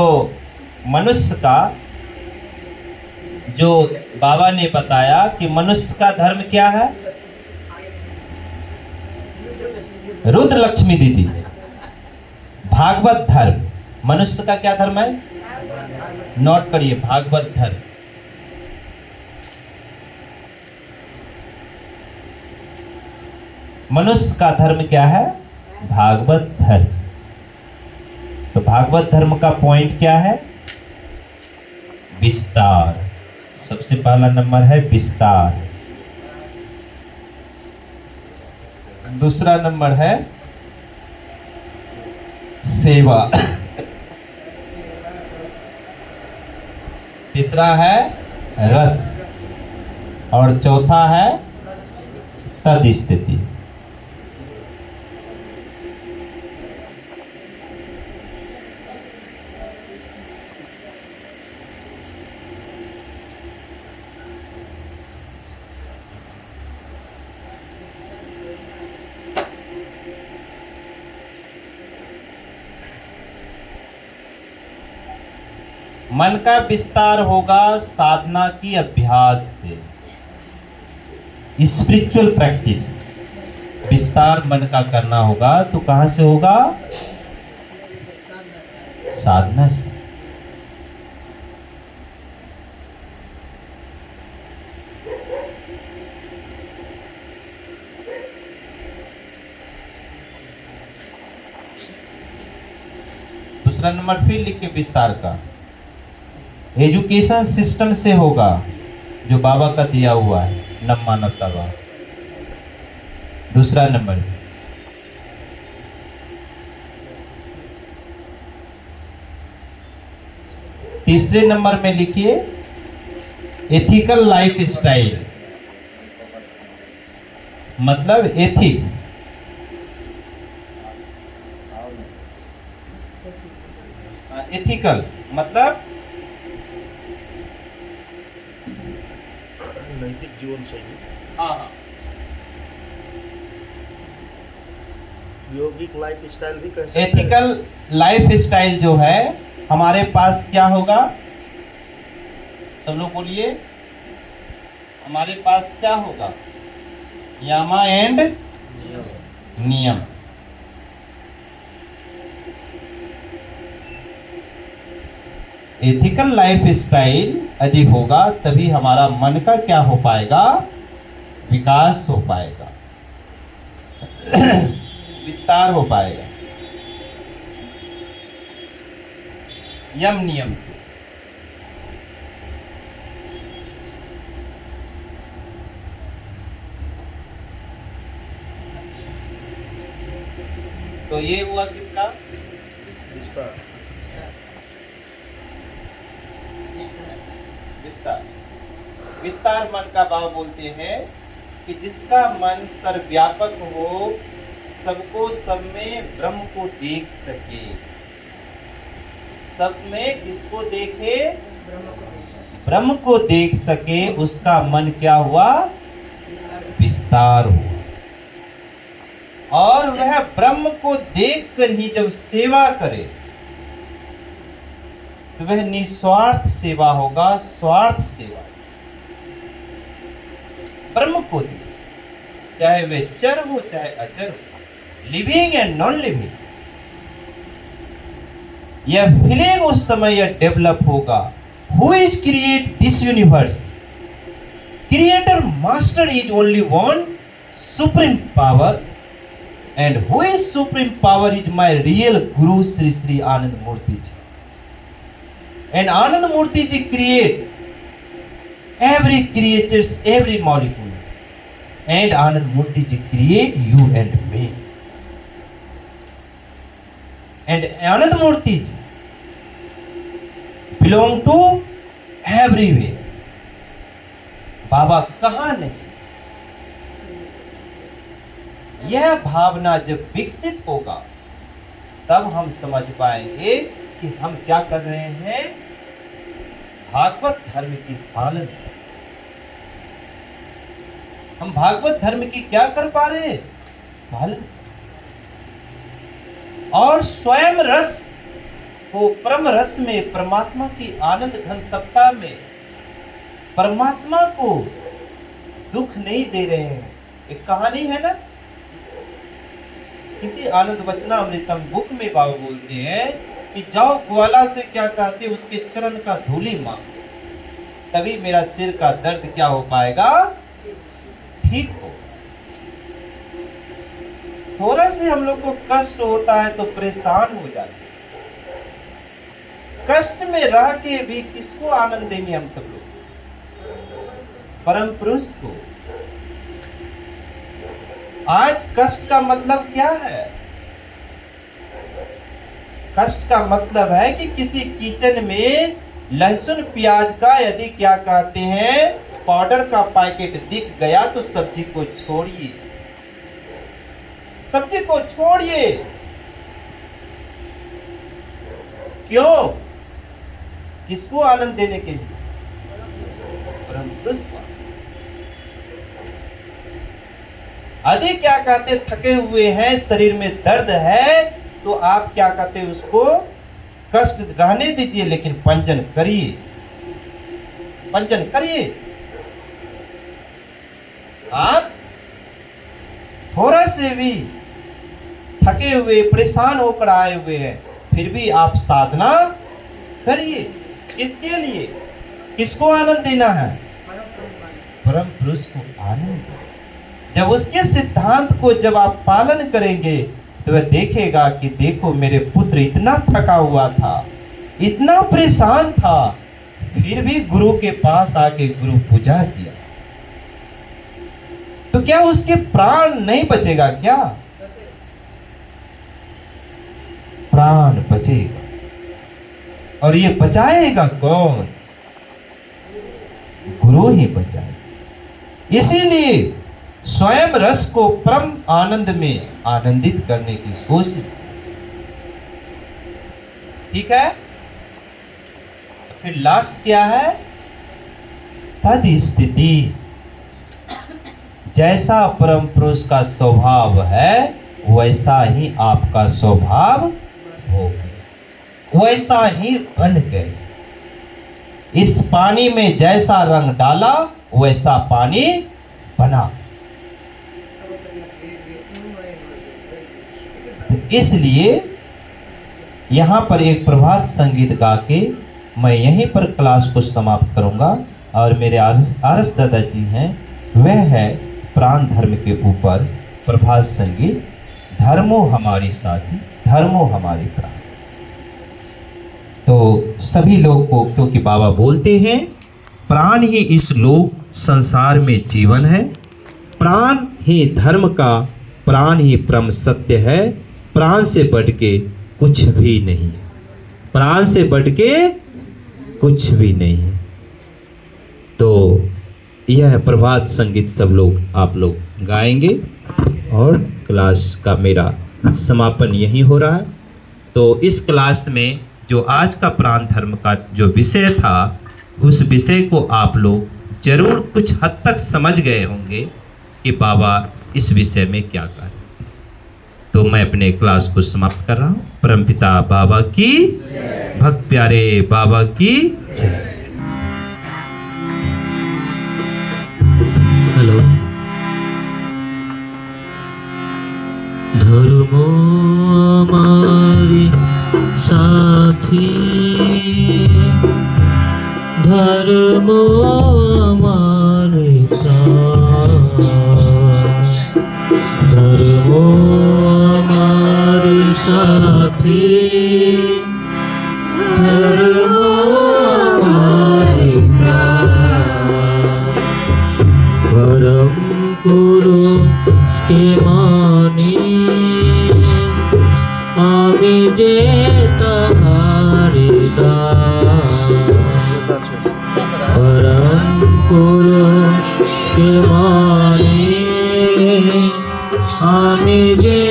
मनुष्य का जो बाबा ने बताया कि मनुष्य का धर्म क्या है? रुद्र लक्ष्मी दीदी, भागवत धर्म। मनुष्य का क्या धर्म है? नोट करिए, भागवत धर्म। मनुष्य का धर्म क्या है? भागवत धर्म। तो भागवत धर्म का पॉइंट क्या है? विस्तार। सबसे पहला नंबर है विस्तार। दूसरा नंबर है सेवा, तीसरा है रस, और चौथा है तद स्थिति। मन का विस्तार होगा साधना की अभ्यास से, स्पिरिचुअल प्रैक्टिस। विस्तार मन का करना होगा तो कहां से होगा? साधना से। दूसरा नंबर फिर लिख के विस्तार का एजुकेशन सिस्टम से होगा, जो बाबा का दिया हुआ है, नम मानवता का। दूसरा नंबर तीसरे नंबर में लिखिए एथिकल लाइफ स्टाइल, मतलब एथिक्स। एथिकल मतलब नैतिक जीवन शैली, हाँ, योगिक लाइफ स्टाइल भी कह सकते हैं। एथिकल लाइफ स्टाइल जो है हमारे पास क्या होगा? सब लोग बोलिए, हमारे पास क्या होगा? यामा एंड नियम। एथिकल लाइफ स्टाइल यदि होगा तभी हमारा मन का क्या हो पाएगा? विकास हो पाएगा, विस्तार हो पाएगा यम नियम से। तो ये हुआ किसका? विस्तार। विस्तार। विस्तार मन का भाव बोलते हैं कि जिसका मन सर्वव्यापक हो, सबको सब में ब्रह्म को देख सके। सब में किसको देखे? ब्रह्म को देख सके, उसका मन क्या हुआ? विस्तार हुआ। और वह ब्रह्म को देखकर ही जब सेवा करे तो वह निस्वार्थ सेवा होगा, स्वार्थ सेवा। ब्रह्म को दे, चाहे वे चर हो चाहे अचर हो, लिविंग एंड नॉन लिविंग। यह फीलिंग उस समय यह डेवलप होगा। Who is create this universe? Creator master is only one supreme power, and who is supreme power is my real guru Sri Sri Anand Murti ji. And Anand Murti ji create every creatures, every molecule, and Anand Murti ji create you and me. And Anand Murti ji belong to everywhere. बाबा कहाँ नहीं? यह भावना जब विकसित होगा तब हम समझ पाएंगे कि हम क्या कर रहे हैं? भागवत धर्म की पालन। हम भागवत धर्म की क्या कर पा रहे हैं? पालन। और स्वयं रस को परम रस में, परमात्मा की आनंद घन सत्ता में परमात्मा को दुख नहीं दे रहे हैं। एक कहानी है ना, किसी आनंद वचना अमृतम बुक में बाबा बोलते हैं कि जाओ ग्वाला से क्या कहते, उसके चरण का धूली मांगो, तभी मेरा सिर का दर्द क्या हो पाएगा? ठीक हो। थोड़ा से हम लोग को कष्ट होता है तो परेशान हो जाते हैं। कष्ट में रह के भी किसको आनंद देंगे हम सब लोग? परम पुरुष को। आज कष्ट का मतलब क्या है? कष्ट का मतलब है कि किसी किचन में लहसुन प्याज का यदि क्या कहते हैं पाउडर का पैकेट दिख गया तो सब्जी को छोड़िए, सब्जी को छोड़िए। क्यों? किसको आनंद देने के लिए? परम पुरुष को। यदि क्या कहते थके हुए हैं, शरीर में दर्द है, तो आप क्या कहते उसको कष्ट रहने दीजिए, लेकिन पंचन करिए, पंचन करिए। आप थोड़ा से भी थके हुए परेशान होकर आए हुए हैं, फिर भी आप साधना करिए। किसके लिए? किसको आनंद देना है? परम पुरुष को आनंद। जब उसके सिद्धांत को जब आप पालन करेंगे तो वह देखेगा कि देखो मेरे पुत्र इतना थका हुआ था, इतना परेशान था, फिर भी गुरु के पास आके गुरु पूजा किया, तो क्या उसके प्राण नहीं बचेगा? क्या प्राण बचेगा। और ये बचाएगा कौन? गुरु ही बचाएगा। इसीलिए स्वयं रस को परम आनंद में आनंदित करने की कोशिश करें। ठीक है? फिर लास्ट क्या है? तद स्थिति। जैसा परम पुरुष का स्वभाव है वैसा ही आपका स्वभाव हो गया, वैसा ही बन गए। इस पानी में जैसा रंग डाला वैसा पानी बना। इसलिए यहाँ पर एक प्रभात संगीत गा के मैं यहीं पर क्लास को समाप्त करूंगा। और मेरे आरस दादाजी हैं, वह है प्राण धर्म के ऊपर प्रभात संगीत, धर्मो हमारी साथी, धर्मो हमारी प्राण। तो सभी लोग को, क्योंकि बाबा बोलते हैं प्राण ही इस लोक संसार में जीवन है, प्राण ही धर्म का, प्राण ही परम सत्य है, प्राण से बढ़ के कुछ भी नहीं है, प्राण से बढ़ के कुछ भी नहीं है। तो यह प्रभात संगीत सब लोग आप लोग गाएंगे और क्लास का मेरा समापन यही हो रहा है। तो इस क्लास में जो आज का प्राण धर्म का जो विषय था, उस विषय को आप लोग जरूर कुछ हद तक समझ गए होंगे कि बाबा इस विषय में क्या कह रहे थे। तो मैं अपने क्लास को समाप्त कर रहा हूँ। परमपिता बाबा की, भक्त प्यारे बाबा की जय। हेलो। धर्मो हमारे साथी, धर्मो हमारे साथ, धर्मो हमारे साथी, धर्मो हमारे प्राण। परम पुरुष के मानी आमी जे तहारे दास। परम पुरुष के मानी आमी जे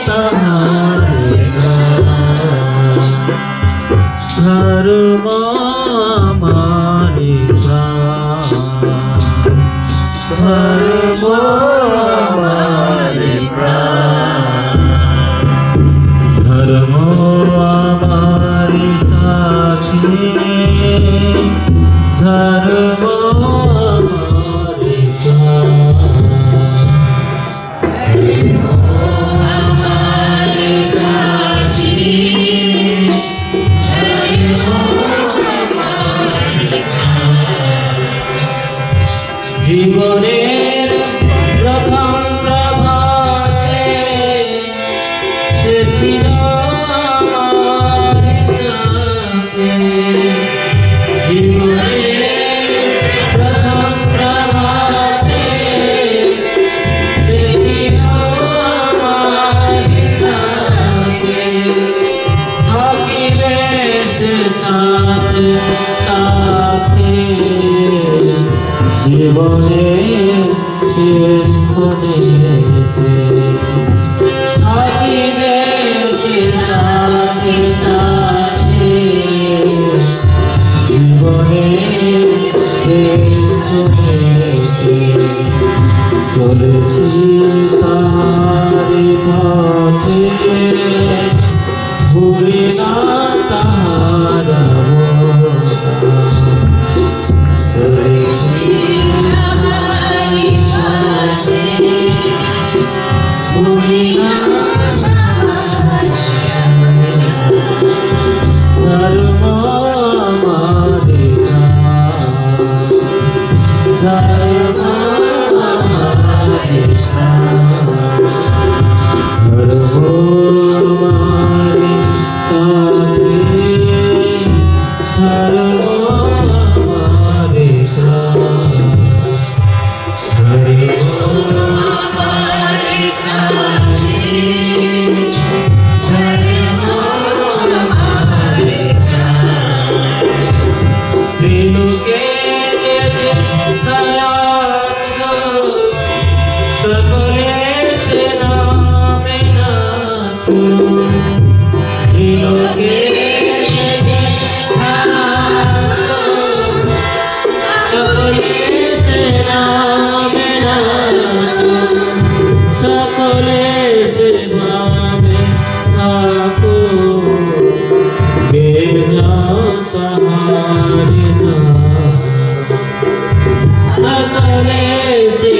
तहारे दास। धर्म हमारे प्राण, धर्म हमारे प्राण, धर्म हमारे साथी, धर्म हमारे प्राण, धर्म हमारे साथी, धर्म हमारे प्राण। জীবনের প্রথম প্রভাতে সে ছিল আমার সাথে। জীবনের প্রথম প্রভাতে সে ছিল শেষ ক্ষণেতে থাকিবে সে সাথে সাথে জীবনে শেষ ক্ষণেতে চলেছি তারি পথে ভুলি না তাহার চলেছি তারি পথে ভুলি না ধর্ম আমারে ধর্ম সকলে